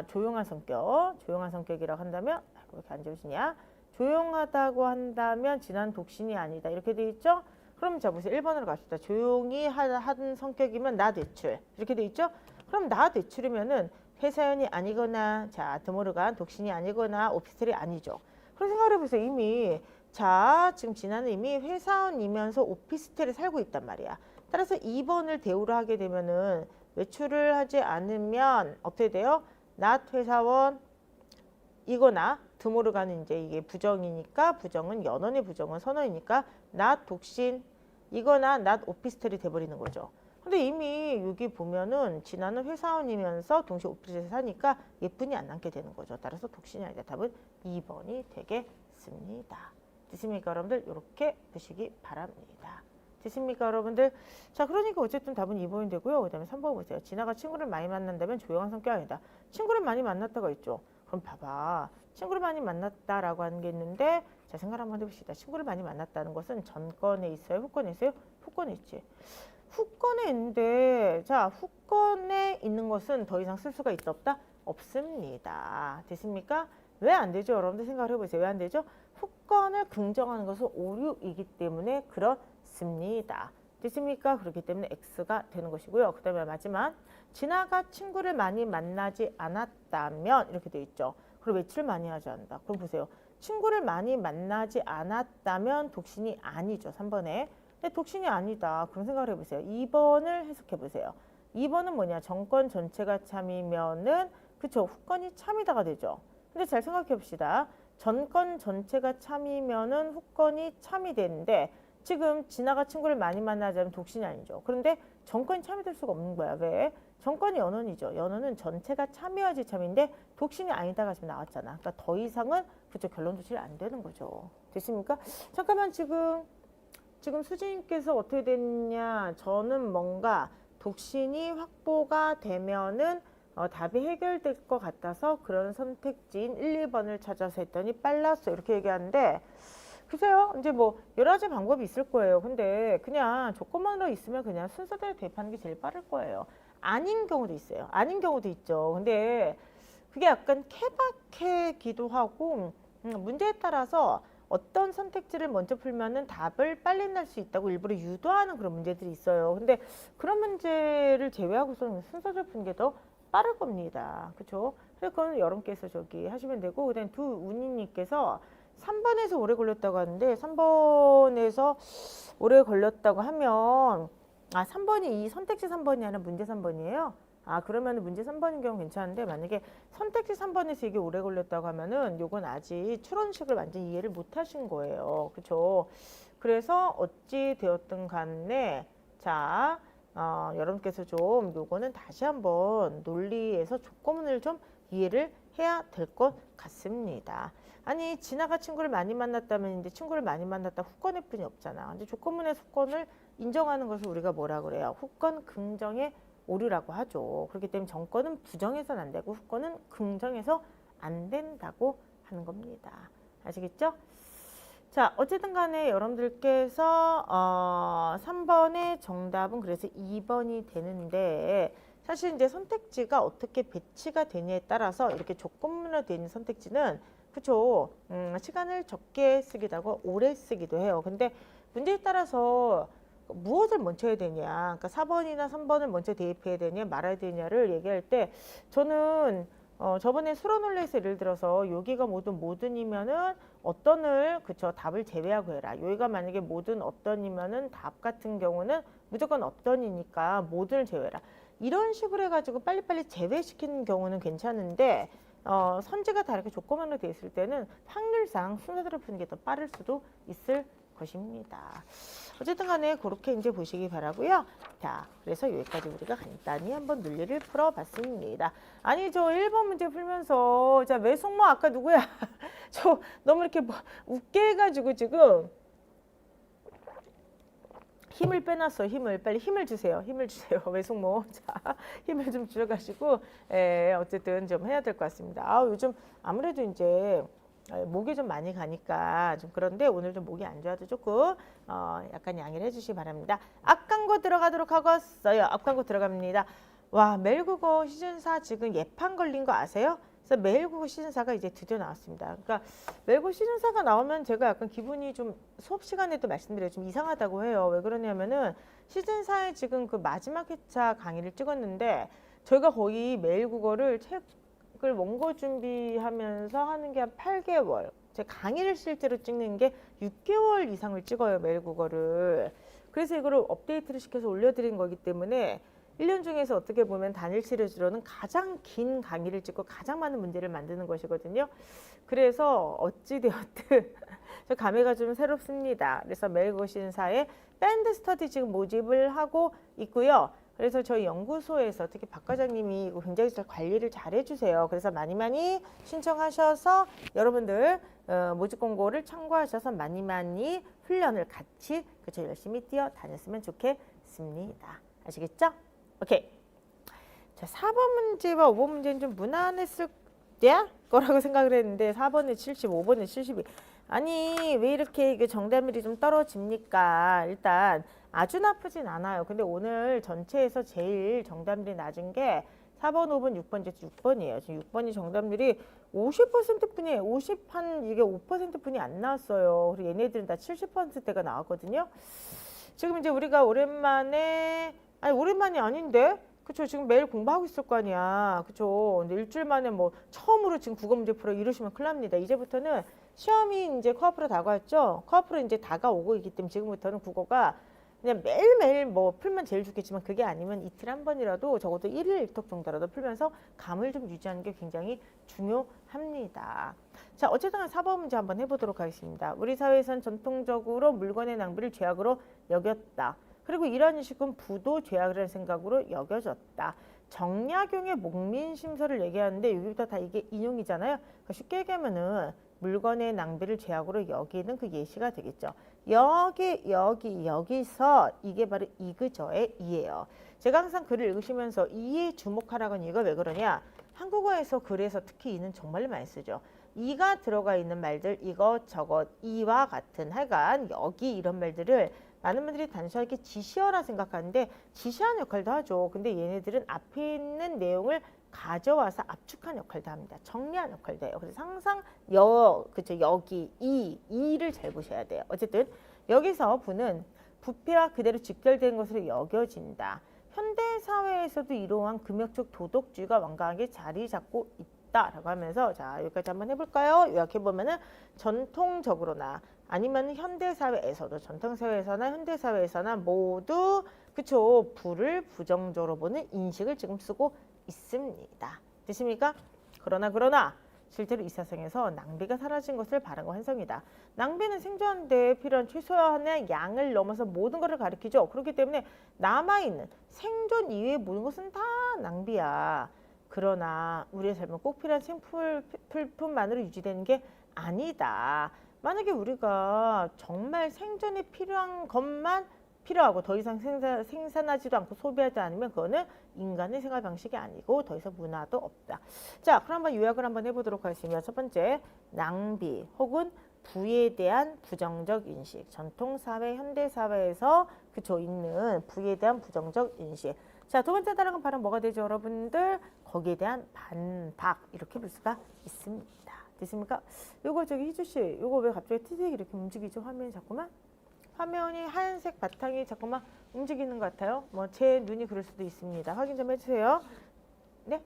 조용한 성격이라고 한다면 왜 이렇게 안 지워지냐? 조용하다고 한다면 진아는 독신이 아니다. 이렇게 돼 있죠? 그럼 자, 보세요. 1번으로 갑시다. 조용히 한 성격이면 나 대출. 이렇게 돼 있죠? 그럼 나 대출이면은 회사원이 아니거나 자, 드모르간 독신이 아니거나 오피스텔이 아니죠. 그럼 생각해 보세요. 이미 자, 지금 진아는 이미 회사원이면서 오피스텔에 살고 있단 말이야. 따라서 2번을 대우로 하게 되면은 외출을 하지 않으면 어떻게 돼요? not 회사원 이거나 드모르간은 이제 이게 부정이니까 부정은 연원의 부정은 선언이니까 not 독신 이거나 not 오피스텔이 돼버리는 거죠. 근데 이미 여기 보면은 진아는 회사원이면서 동시에 오피스텔에 사니까 예쁜이 안 남게 되는 거죠. 따라서 독신이 아니다. 답은 2번이 되겠습니다. 됐습니까 여러분들? 이렇게 보시기 바랍니다. 됐습니까 여러분들? 자, 그러니까 어쨌든 답은 2번이 되고요. 그 다음에 3번 보세요. 진아가 친구를 많이 만난다면 조용한 성격 아니다. 친구를 많이 만났다가 있죠. 그럼 봐봐. 친구를 많이 만났다라고 하는 게 있는데 자, 생각 한번 해봅시다. 친구를 많이 만났다는 것은 전권에 있어요? 후권에 있어요? 후권에 있지. 후권에 있는데 자, 후권에 있는 것은 더 이상 쓸 수가 있다 없다? 없습니다. 됐습니까? 왜 안 되죠? 여러분들 생각을 해보세요. 왜 안 되죠? 후권을 긍정하는 것은 오류이기 때문에 그렇습니다. 됐습니까? 그렇기 때문에 X가 되는 것이고요. 그 다음에 마지막 진아가 친구를 많이 만나지 않았다면 이렇게 돼 있죠. 그럼 외출을 많이 하지 않는다. 그럼 보세요. 친구를 많이 만나지 않았다면 독신이 아니죠. 3번에. 근데 독신이 아니다. 그런 생각을 해보세요. 2번을 해석해 보세요. 2번은 뭐냐? 정권 전체가 참이면은 그쵸? 후권이 참이다가 되죠. 근데 잘 생각해 봅시다. 전권 전체가 참이면은 후권이 참이 되는데 지금 진아가 친구를 많이 만나자면 독신이 아니죠. 그런데 정권이 참이 될 수가 없는 거야. 왜? 정권이 연원이죠. 연원은 전체가 참여야지 참인데 독신이 아니다가 지금 나왔잖아. 그러니까 더 이상은 그쪽 결론 조치를 안 되는 거죠. 됐습니까? 잠깐만 지금 수진님께서 어떻게 됐냐? 저는 뭔가 독신이 확보가 되면은 답이 해결될 것 같아서 그런 선택지인 1, 2번을 찾아서 했더니 빨랐어. 이렇게 얘기하는데 글쎄요. 이제 뭐 여러 가지 방법이 있을 거예요. 근데 그냥 조건만으로 있으면 그냥 순서대로 대입하는 게 제일 빠를 거예요. 아닌 경우도 있어요. 아닌 경우도 있죠. 근데 그게 약간 케바케기도 하고 문제에 따라서 어떤 선택지를 먼저 풀면은 답을 빨리 낼 수 있다고 일부러 유도하는 그런 문제들이 있어요. 근데 그런 문제를 제외하고서는 순서대로 푸는 게 더 빠를 겁니다. 그렇죠? 그래서 그건 여러분께서 저기 하시면 되고 그다음 두 운이님께서 3번에서 오래 걸렸다고 하는데 3번에서 오래 걸렸다고 하면 3번이 이 선택지 3번이 아니라 문제 3번이에요. 그러면 문제 3번인 경우 괜찮은데 만약에 선택지 3번에서 이게 오래 걸렸다고 하면은 요건 아직 추론식을 완전히 이해를 못 하신 거예요. 그렇죠? 그래서 어찌 되었든 간에 자, 여러분께서 좀 요거는 다시 한번 논리에서 조건문을 좀 이해를 해야 될 것 같습니다. 아니 진아가 친구를 많이 만났다면 이제 친구를 많이 만났다 후권의 뿐이 없잖아. 근데 조건문의 후권을 인정하는 것을 우리가 뭐라 그래요? 후권 긍정의 오류라고 하죠. 그렇기 때문에 정권은 부정해서는 안 되고 후권은 긍정해서 안 된다고 하는 겁니다. 아시겠죠? 자, 어쨌든 간에 여러분들께서 3번의 정답은 그래서 2번이 되는데 사실 이제 선택지가 어떻게 배치가 되냐에 따라서 이렇게 조건문으로 되어 있는 선택지는 그쵸? 시간을 적게 쓰기도 하고 오래 쓰기도 해요. 근데 문제에 따라서 무엇을 먼저 해야 되냐, 그러니까 4번이나 3번을 먼저 대입해야 되냐 말아야 되냐를 얘기할 때 저는 저번에 수로논리에서 예를 들어서 여기가 모든이면은 어떤을 그쵸 답을 제외하고 해라. 여기가 만약에 모든 어떤이면은 답 같은 경우는 무조건 어떤이니까 모든을 제외해라. 이런 식으로 해가지고 빨리빨리 제외시키는 경우는 괜찮은데 선지가 다르게 조건만으로 돼 있을 때는 확률상 순서대로 푸는 게 더 빠를 수도 있을 것입니다. 어쨌든 간에 그렇게 이제 보시기 바라고요. 자, 그래서 여기까지 우리가 간단히 한번 논리를 풀어봤습니다. 아니 저 1번 문제 풀면서 자 외숙모 아까 누구야? 저 너무 이렇게 뭐 웃게 해가지고 지금 힘을 빼놨어. 힘을 빨리 힘을 주세요. 힘을 주세요. 외숙모 자 힘을 좀 주셔가지고 어쨌든 좀 해야 될 것 같습니다. 요즘 아무래도 이제 목이 좀 많이 가니까 좀 그런데 오늘 좀 목이 안 좋아도 조금 약간 양해를 해주시기 바랍니다. 앞광고 들어가도록 하겠어요. 앞광고 들어갑니다. 와 매일국어 시즌4 지금 예판 걸린 거 아세요? 그래서 매일국어 시즌4가 이제 드디어 나왔습니다. 그러니까 매일국어 시즌4가 나오면 제가 약간 기분이 좀 수업 시간에도 말씀드려요. 좀 이상하다고 해요. 왜 그러냐면은 시즌4에 지금 그 마지막 회차 강의를 찍었는데 저희가 거의 매일국어를 책을 원고 준비하면서 하는 게 한 8개월. 제 강의를 실제로 찍는 게 6개월 이상을 찍어요. 매일국어를. 그래서 이거를 업데이트를 시켜서 올려드린 거기 때문에 1년 중에서 어떻게 보면 단일 시리즈로는 가장 긴 강의를 찍고 가장 많은 문제를 만드는 것이거든요. 그래서 어찌되었든 저 감회가 좀 새롭습니다. 그래서 매일국어 시즌4에 밴드 스터디 지금 모집을 하고 있고요. 그래서 저희 연구소에서 특히 박 과장님이 굉장히 잘 관리를 잘 해주세요. 그래서 많이 신청하셔서 여러분들 모집 공고를 참고하셔서 많이 훈련을 같이 그쵸 열심히 뛰어 다녔으면 좋겠습니다. 아시겠죠? 오케이. 자, 4번 문제와 5번 문제는 좀 무난했을 거라고 생각을 했는데 4번에 70, 5번에 72. 아니 왜 이렇게 이게 정답률이 좀 떨어집니까? 일단 아주 나쁘진 않아요. 근데 오늘 전체에서 제일 정답률이 낮은 게 4번, 5번, 6번, 이제 6번이에요. 지금 6번이 정답률이 50%뿐이에요. 50한 이게 5%뿐이 안 나왔어요. 그리고 얘네들은 다 70%대가 나왔거든요. 지금 이제 우리가 오랜만에 아니 오랜만이 아닌데 그쵸 지금 매일 공부하고 있을 거 아니야 그쵸 근데 일주일 만에 뭐 처음으로 지금 국어 문제 풀어 이러시면 큰일 납니다. 이제부터는 시험이 이제 코앞으로 다가왔죠. 코앞으로 이제 다가오고 있기 때문에 지금부터는 국어가 그냥 매일매일 뭐 풀면 제일 좋겠지만 그게 아니면 이틀에 한 번이라도 적어도 1일 1톡 정도라도 풀면서 감을 좀 유지하는 게 굉장히 중요합니다. 자, 어쨌든 4번 문제 한번 해보도록 하겠습니다. 우리 사회에선 전통적으로 물건의 낭비를 죄악으로 여겼다. 그리고 이러한 인식은 부도 죄악이라는 생각으로 여겨졌다. 정약용의 목민심서를 얘기하는데 여기부터 다 이게 인용이잖아요. 그러니까 쉽게 얘기하면은 물건의 낭비를 죄악으로 여기는 그 예시가 되겠죠. 여기서 이게 바로 이그저의 이예요. 제가 항상 글을 읽으시면서 이에 주목하라고 하는 이유가 왜 그러냐. 한국어에서 글에서 특히 이는 정말 많이 쓰죠. 이가 들어가 있는 말들 이것 저것 이와 같은 하여간 여기 이런 말들을 많은 분들이 단순하게 지시어라 생각하는데 지시하는 역할도 하죠. 근데 얘네들은 앞에 있는 내용을 가져와서 압축한 역할도 합니다. 정리한 역할도 해요. 그래서 항상 그쵸 여기 이를 잘 보셔야 돼요. 어쨌든 여기서 부는 부패와 그대로 직결된 것으로 여겨진다. 현대 사회에서도 이러한 금욕적 도덕주의가 완강하게 자리 잡고 있다라고 하면서 자 여기까지 한번 해볼까요? 요약해 보면은 전통적으로나 아니면 현대 사회에서도 전통 사회에서나 현대 사회에서나 모두 그쵸 부를 부정적으로 보는 인식을 지금 쓰고 있습니다. 되십니까? 그러나 실제로 이 세상에서 낭비가 사라진 것을 바라는 환상이다. 낭비는 생존하는데 필요한 최소한의 양을 넘어서 모든 것을 가리키죠. 그렇기 때문에 남아있는 생존 이외의 모든 것은 다 낭비야. 그러나 우리의 삶은 꼭 필요한 생필품만으로 유지되는 게 아니다. 만약에 우리가 정말 생존에 필요한 것만 필요하고 더 이상 생산하지도 않고 소비하지 않으면 그거는 인간의 생활 방식이 아니고 더 이상 문화도 없다. 자, 그럼 한번 요약을 한번 해보도록 하겠습니다. 첫 번째, 낭비 혹은 부에 대한 부정적 인식. 전통사회, 현대사회에서 그쵸 있는 부에 대한 부정적 인식. 자, 두 번째 다른 건 바로 뭐가 되죠, 여러분들? 거기에 대한 반박 이렇게 볼 수가 있습니다. 됐습니까? 요거 저기 희주 씨, 요거 왜 갑자기 트색이 이렇게 움직이죠? 화면이 자꾸만? 화면이 하얀색 바탕이 자꾸만 움직이는 것 같아요. 뭐 제 눈이 그럴 수도 있습니다. 확인 좀 해주세요. 네.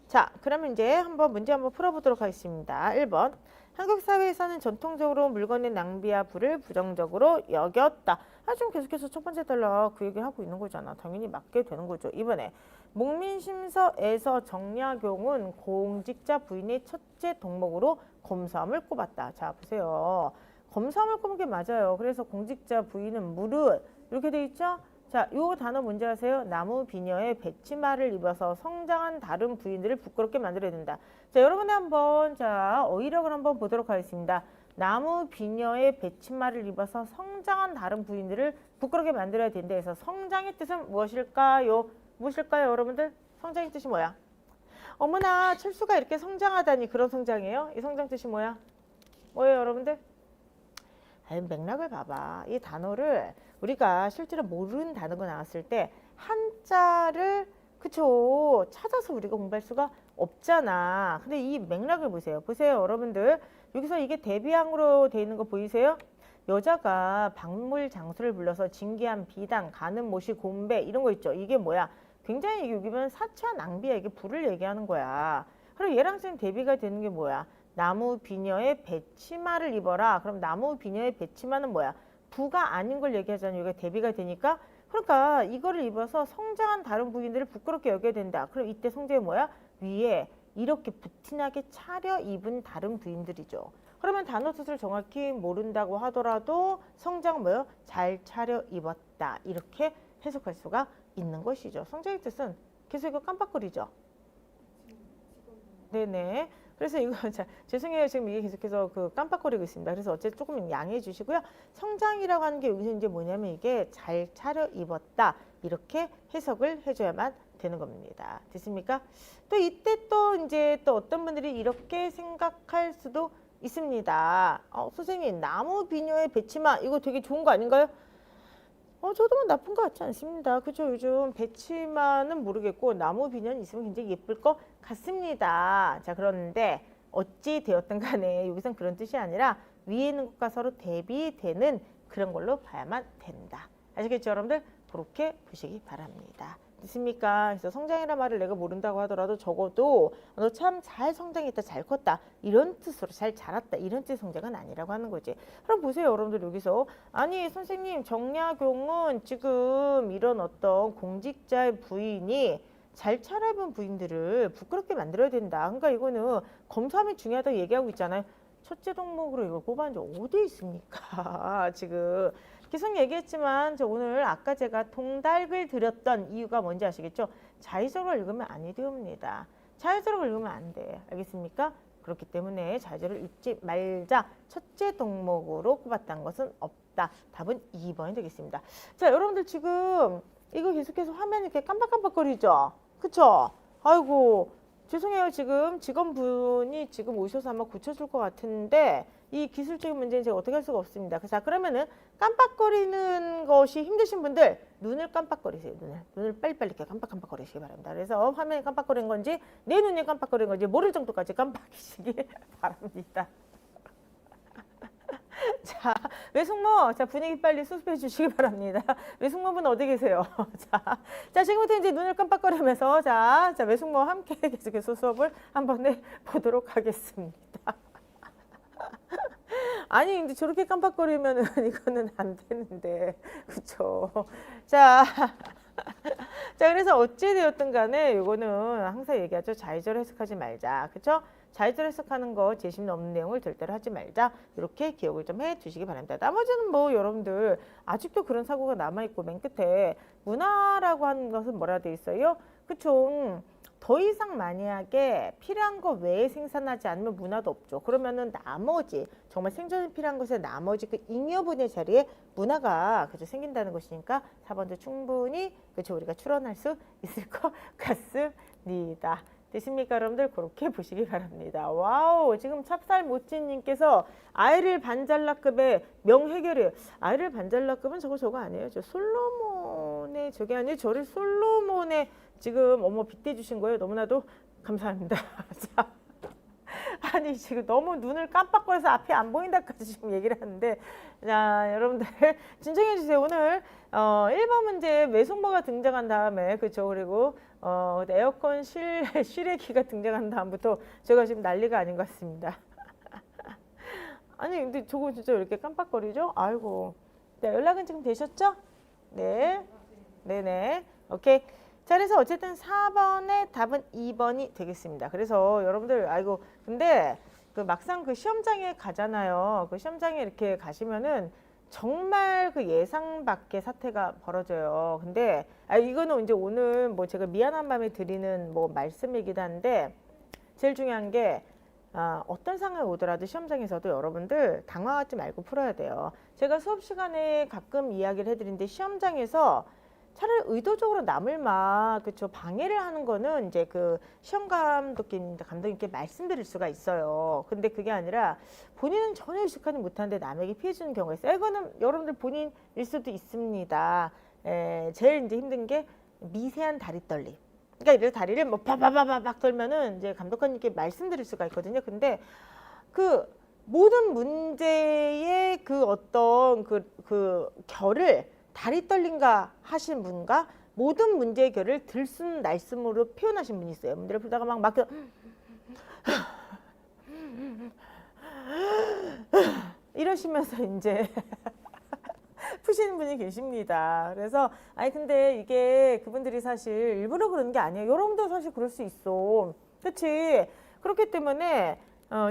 자, 그러면 이제 문제 한번 풀어보도록 하겠습니다. 1번. 한국 사회에서는 전통적으로 물건의 낭비와 부를 부정적으로 여겼다. 지금 계속해서 첫 번째 달라 그 얘기를 하고 있는 거잖아. 당연히 맞게 되는 거죠. 이번에 목민심서에서 정약용은 공직자 부인의 첫째 덕목으로 검사함을 꼽았다. 자, 보세요. 검사함을 꼽은 게 맞아요. 그래서 공직자 부인은 무릇 이렇게 돼 있죠? 자, 요 단어 뭔지 아세요? 나무 비녀에 배치마를 입어서 성장한 다른 부인들을 부끄럽게 만들어야 된다. 자, 여러분들 한번 자 어휘력을 한번 보도록 하겠습니다. 나무 비녀에 배치마를 입어서 성장한 다른 부인들을 부끄럽게 만들어야 된다 해서 성장의 뜻은 무엇일까요? 무엇일까요, 여러분들? 성장의 뜻이 뭐야? 어머나, 철수가 이렇게 성장하다니 그런 성장이에요? 이 성장 뜻이 뭐야? 뭐예요, 여러분들? 맥락을 봐봐. 이 단어를 우리가 실제로 모르는 단어가 나왔을 때 한자를 그쵸 찾아서 우리가 공부할 수가 없잖아. 근데 이 맥락을 보세요. 보세요, 여러분들. 여기서 이게 대비항으로 돼 있는 거 보이세요? 여자가 박물 장수를 불러서 진귀한 비당, 가는 못이 곤배 이런 거 있죠. 이게 뭐야? 굉장히 여기면 사치와 낭비야. 이게 부를 얘기하는 거야. 그리고 얘랑 쌤 대비가 되는 게 뭐야? 나무 비녀에 배치마를 입어라. 그럼 나무 비녀에 배치마는 뭐야? 부가 아닌 걸 얘기하잖아요. 여기가 대비가 되니까. 그러니까 이거를 입어서 성장한 다른 부인들을 부끄럽게 여겨야 된다. 그럼 이때 성장이 뭐야? 위에 이렇게 부티나게 차려입은 다른 부인들이죠. 그러면 단어 뜻을 정확히 모른다고 하더라도 성장 뭐예요? 잘 차려입었다. 이렇게 해석할 수가 있는 것이죠. 성장의 뜻은 계속 이거 깜빡거리죠. 네네. 그래서 이거 자 죄송해요. 지금 이게 계속해서 그 깜빡거리고 있습니다. 그래서 어쨌든 조금 양해해 주시고요. 성장이라고 하는 게 여기서 이제 뭐냐면 이게 잘 차려입었다. 이렇게 해석을 해줘야만 되는 겁니다. 됐습니까? 또 이때 또 이제 또 어떤 분들이 이렇게 생각할 수도 있습니다. 선생님 나무 비녀의 배치마 이거 되게 좋은 거 아닌가요? 저도 뭐 나쁜 거 같지 않습니다. 그죠? 요즘 배치마는 모르겠고 나무 비녀는 있으면 굉장히 예쁠 것 같습니다. 자, 그런데 어찌 되었든 간에 여기선 그런 뜻이 아니라 위에 있는 것과 서로 대비되는 그런 걸로 봐야만 된다. 아시겠죠, 여러분들? 그렇게 보시기 바랍니다. 됐습니까? 그래서 성장이란 말을 내가 모른다고 하더라도 적어도 너 참 잘 성장했다, 잘 컸다 이런 뜻으로 잘 자랐다 이런 뜻의 성장은 아니라고 하는 거지. 그럼 보세요, 여러분들 여기서 아니 선생님 정약용은 지금 이런 어떤 공직자의 부인이 잘 차려입은 부인들을 부끄럽게 만들어야 된다. 그러니까 이거는 검사함이 중요하다고 얘기하고 있잖아요. 첫째 덕목으로 이걸 꼽았는데 어디 있습니까? 지금 계속 얘기했지만 저 오늘 아까 제가 동닭을 드렸던 이유가 뭔지 아시겠죠? 자의적으로 읽으면 아니 되옵니다. 자의적으로 읽으면 안 돼. 알겠습니까? 그렇기 때문에 자의적으로 읽지 말자. 첫째 덕목으로 꼽았다는 것은 없다. 답은 2번이 되겠습니다. 자, 여러분들 지금 이거 계속해서 화면이 이렇게 깜빡깜빡거리죠? 그쵸? 아이고 죄송해요. 지금 직원분이 지금 오셔서 아마 고쳐줄 것 같은데 이 기술적인 문제는 제가 어떻게 할 수가 없습니다. 자, 그러면은 깜빡거리는 것이 힘드신 분들 눈을 깜빡거리세요. 눈을 빨리빨리 이렇게 깜빡깜빡거리시기 바랍니다. 그래서 화면이 깜빡거리는 건지 내 눈이 깜빡거리는 건지 모를 정도까지 깜빡이시기 바랍니다. 자, 외숙모, 자 분위기 빨리 수습해 주시기 바랍니다. 외숙모분 어디 계세요? 자, 지금부터 이제 눈을 깜빡거리면서 자 외숙모와 함께 계속해서 수업을 한번 해보도록 하겠습니다. 아니 근데 저렇게 깜빡거리면은 이거는 안 되는데, 그쵸? 자, 그래서 어찌 되었든 간에 이거는 항상 얘기하죠. 자의적으로 해석하지 말자, 그쵸? 자의적으로 해석하는 거 재심 없는 내용을 절대로 하지 말자. 이렇게 기억을 좀 해두시기 바랍니다. 나머지는 뭐 여러분들 아직도 그런 사고가 남아있고 맨 끝에 문화라고 하는 것은 뭐라 돼 있어요? 그쵸? 더 이상 만약에 필요한 거 외에 생산하지 않으면 문화도 없죠. 그러면은 나머지 정말 생존에 필요한 것에 나머지 그 잉여분의 자리에 문화가 그죠 생긴다는 것이니까 4번도 충분히 그죠 우리가 추론할 수 있을 것 같습니다. 되십니까 여러분들? 그렇게 보시기 바랍니다. 와우, 지금 찹쌀 모찌님께서 아이를 반잘라급의 명해결이에요. 아이를 반잘라급은 저거 아니에요. 저 솔로몬의 저게 아니에요. 저를 솔로몬의 지금 어머 빗대 주신 거예요. 너무나도 감사합니다. 자, 아니 지금 너무 눈을 깜빡거려서 앞이 안 보인다까지 지금 얘기를 하는데, 자 여러분들 진정해 주세요. 오늘 1번 문제 외숙모가 등장한 다음에 그렇죠. 그리고 에어컨 실외기가 등장한 다음부터 제가 지금 난리가 아닌 것 같습니다. 아니 근데 저거 진짜 왜 이렇게 깜빡거리죠? 아이고. 네, 연락은 지금 되셨죠? 네. 네네. 오케이. 자, 그래서 어쨌든 4번의 답은 2번이 되겠습니다. 그래서 여러분들 아이고 근데 그 막상 그 시험장에 가잖아요. 그 시험장에 이렇게 가시면은 정말 그 예상 밖의 사태가 벌어져요. 근데 이거는 이제 오늘 뭐 제가 미안한 마음에 드리는 뭐 말씀이기도 한데 제일 중요한 게 어떤 상황이 오더라도 시험장에서도 여러분들 당황하지 말고 풀어야 돼요. 제가 수업 시간에 가끔 이야기를 해드리는데 시험장에서 차라리 의도적으로 남을 막 그쵸 방해를 하는 거는 이제 그 시험 감독님께 말씀드릴 수가 있어요. 근데 그게 아니라 본인은 전혀 의식하지 못하는데 남에게 피해 주는 경우가 있어요. 이거는 여러분들 본인일 수도 있습니다. 제일 이제 힘든 게 미세한 다리 떨림. 그러니까 이래서 다리를 뭐 바바바박 떨면은 이제 감독관님께 말씀드릴 수가 있거든요. 근데 그 모든 문제의 그 어떤 그 결을 다리 떨린가 하신 분과 모든 문제의 결을 들숨 날숨으로 표현하신 분이 있어요. 문제를 풀다가 막 이러시면서 이제 푸시는 분이 계십니다. 그래서 아니 근데 이게 그분들이 사실 일부러 그러는 게 아니에요. 여러분도 사실 그럴 수 있어. 그렇지? 그렇기 때문에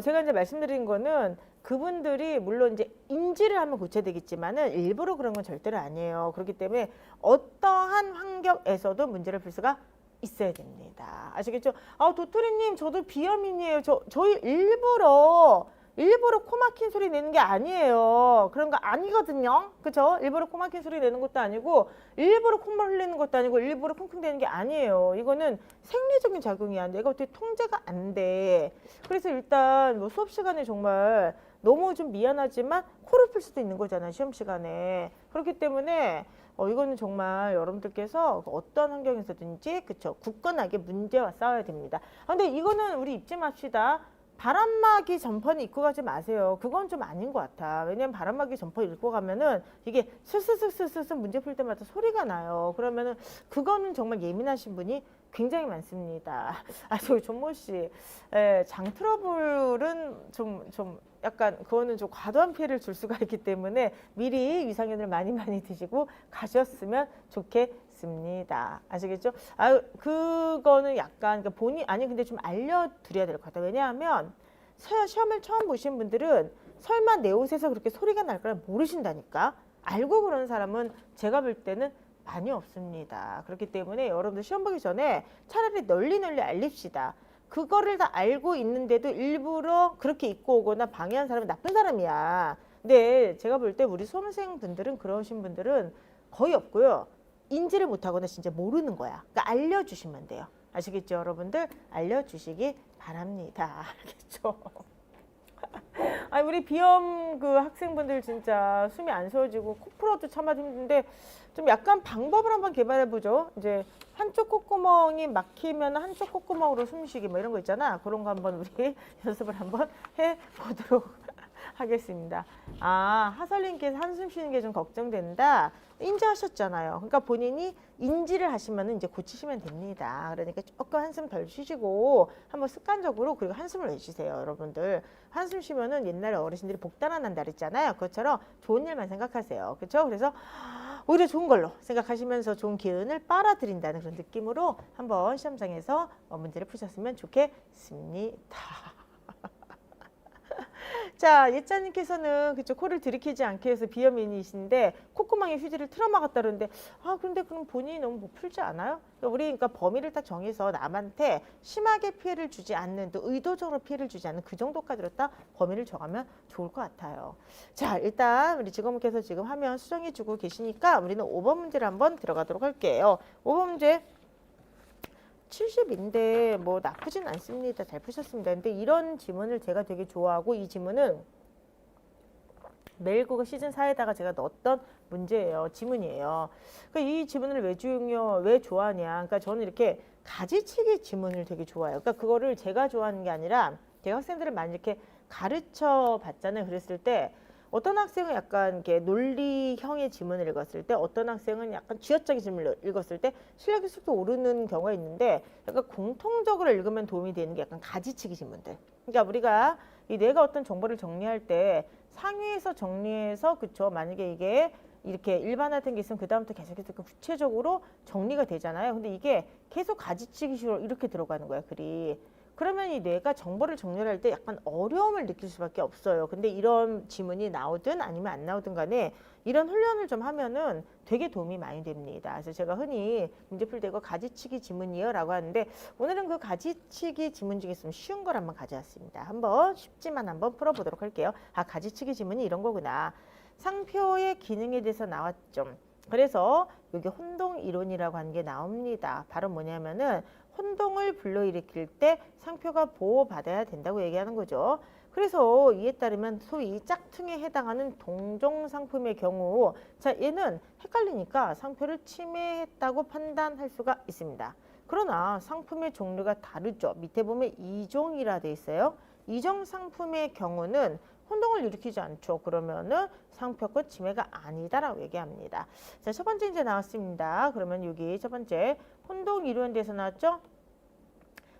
제가 이제 말씀드린 거는 그분들이 물론 이제 인지를 하면 고쳐야 되겠지만은 일부러 그런 건 절대로 아니에요. 그렇기 때문에 어떠한 환경에서도 문제를 풀 수가 있어야 됩니다. 아시겠죠? 도토리님 저도 비염인이에요. 저희 일부러 코 막힌 소리 내는 게 아니에요. 그런 거 아니거든요. 그쵸? 일부러 코 막힌 소리 내는 것도 아니고 일부러 콧물 흘리는 것도 아니고 일부러 쿵쿵대는 게 아니에요. 이거는 생리적인 작용이야. 내가 어떻게 통제가 안 돼. 그래서 일단 뭐 수업 시간에 정말 너무 좀 미안하지만 코를 풀 수도 있는 거잖아요. 시험 시간에. 그렇기 때문에 이거는 정말 여러분들께서 어떤 환경에서든지 그쵸 굳건하게 문제와 싸워야 됩니다. 근데 이거는 우리 잊지 맙시다. 바람막이 점퍼는 입고 가지 마세요. 그건 좀 아닌 것 같아. 왜냐면 바람막이 점퍼 입고 가면은 이게 스스스스스 문제 풀 때마다 소리가 나요. 그러면은 그거는 정말 예민하신 분이 굉장히 많습니다. 저기 존모 씨, 장 트러블은 좀 약간 그거는 좀 과도한 피해를 줄 수가 있기 때문에 미리 위상연을 많이 드시고 가셨으면 좋겠습니다. 아시겠죠? 그거는 약간 그러니까 근데 좀 알려드려야 될 것 같아요. 왜냐하면 시험을 처음 보신 분들은 설마 내 옷에서 그렇게 소리가 날 거라 모르신다니까. 알고 그러는 사람은 제가 볼 때는 많이 없습니다. 그렇기 때문에 여러분들 시험 보기 전에 차라리 널리 알립시다. 그거를 다 알고 있는데도 일부러 그렇게 입고 오거나 방해한 사람은 나쁜 사람이야. 근데 제가 볼 때 우리 수험생분들은 그러신 분들은 거의 없고요. 인지를 못하거나 진짜 모르는 거야. 그러니까 알려주시면 돼요. 아시겠죠, 여러분들? 알려주시기 바랍니다. 알겠죠? 우리 비염 그 학생분들 진짜 숨이 안 쉬어지고 코 풀어도 참아도 힘든데 좀 약간 방법을 한번 개발해 보죠. 이제 한쪽 콧구멍이 막히면 한쪽 콧구멍으로 숨쉬기 뭐 이런 거 있잖아. 그런 거 한번 우리 연습을 한번 해 보도록 하겠습니다. 하설님께서 한숨 쉬는 게 좀 걱정된다. 인지하셨잖아요. 그러니까 본인이 인지를 하시면 이제 고치시면 됩니다. 그러니까 조금 한숨 덜 쉬시고 한번 습관적으로 그리고 한숨을 내쉬세요, 여러분들. 한숨 쉬면은 옛날에 어르신들이 복달아난다 그랬잖아요. 그것처럼 좋은 일만 생각하세요. 그렇죠? 그래서 오히려 좋은 걸로 생각하시면서 좋은 기운을 빨아들인다는 그런 느낌으로 한번 시험장에서 문제를 푸셨으면 좋겠습니다. 자, 예짜님께서는 그쪽 코를 들이키지 않게 해서 비염인이신데 콧구멍에 휴지를 틀어막았다 그러는데 그런데 그럼 본인이 너무 못 풀지 않아요? 그러니까 범위를 딱 정해서 남한테 심하게 피해를 주지 않는 또 의도적으로 피해를 주지 않는 그 정도까지로 딱 범위를 정하면 좋을 것 같아요. 자, 일단 우리 직원분께서 지금 화면 수정해 주고 계시니까 우리는 5번 문제를 한번 들어가도록 할게요. 5번 문제 70인데 뭐 나쁘진 않습니다. 잘 푸셨습니다. 근데 이런 지문을 제가 되게 좋아하고 이 지문은 매일국어 시즌 4에다가 제가 넣었던 문제예요. 지문이에요. 그러니까 이 지문을 왜 좋아하냐. 그러니까 저는 이렇게 가지치기 지문을 되게 좋아해요. 그러니까 그거를 제가 좋아하는 게 아니라 제가 학생들을 많이 이렇게 가르쳐 봤잖아요. 그랬을 때 어떤 학생은 약간 이렇게 논리형의 지문을 읽었을 때 어떤 학생은 약간 쥐어짜기 지문을 읽었을 때 실력이 쑥 오르는 경우가 있는데 약간 공통적으로 읽으면 도움이 되는 게 약간 가지치기 지문들. 그러니까 우리가 내가 어떤 정보를 정리할 때 상위에서 정리해서 그쵸 만약에 이게 이렇게 일반화된 게 있으면 그 다음부터 계속해서 구체적으로 정리가 되잖아요. 근데 이게 계속 가지치기식으로 이렇게 들어가는 거야 글이. 그러면 이 뇌가 정보를 정렬할 때 약간 어려움을 느낄 수밖에 없어요. 근데 이런 지문이 나오든 아니면 안 나오든 간에 이런 훈련을 좀 하면은 되게 도움이 많이 됩니다. 그래서 제가 흔히 문제 풀 때 이거 가지치기 지문이요 라고 하는데 오늘은 그 가지치기 지문 중에 좀 쉬운 걸 한번 가져왔습니다. 한번 쉽지만 한번 풀어보도록 할게요. 가지치기 지문이 이런 거구나. 상표의 기능에 대해서 나왔죠. 그래서 여기 혼동 이론이라고 하는 게 나옵니다. 바로 뭐냐면은 혼동을 불러일으킬 때 상표가 보호받아야 된다고 얘기하는 거죠. 그래서 이에 따르면 소위 짝퉁에 해당하는 동종 상품의 경우 얘는 헷갈리니까 상표를 침해했다고 판단할 수가 있습니다. 그러나 상품의 종류가 다르죠. 밑에 보면 이종이라 돼 있어요. 이종 상품의 경우는 혼동을 일으키지 않죠. 그러면은 상표권 침해가 아니다라고 얘기합니다. 자, 첫 번째 이제 나왔습니다. 그러면 여기 첫 번째 혼동 이론에 대해서 나왔죠?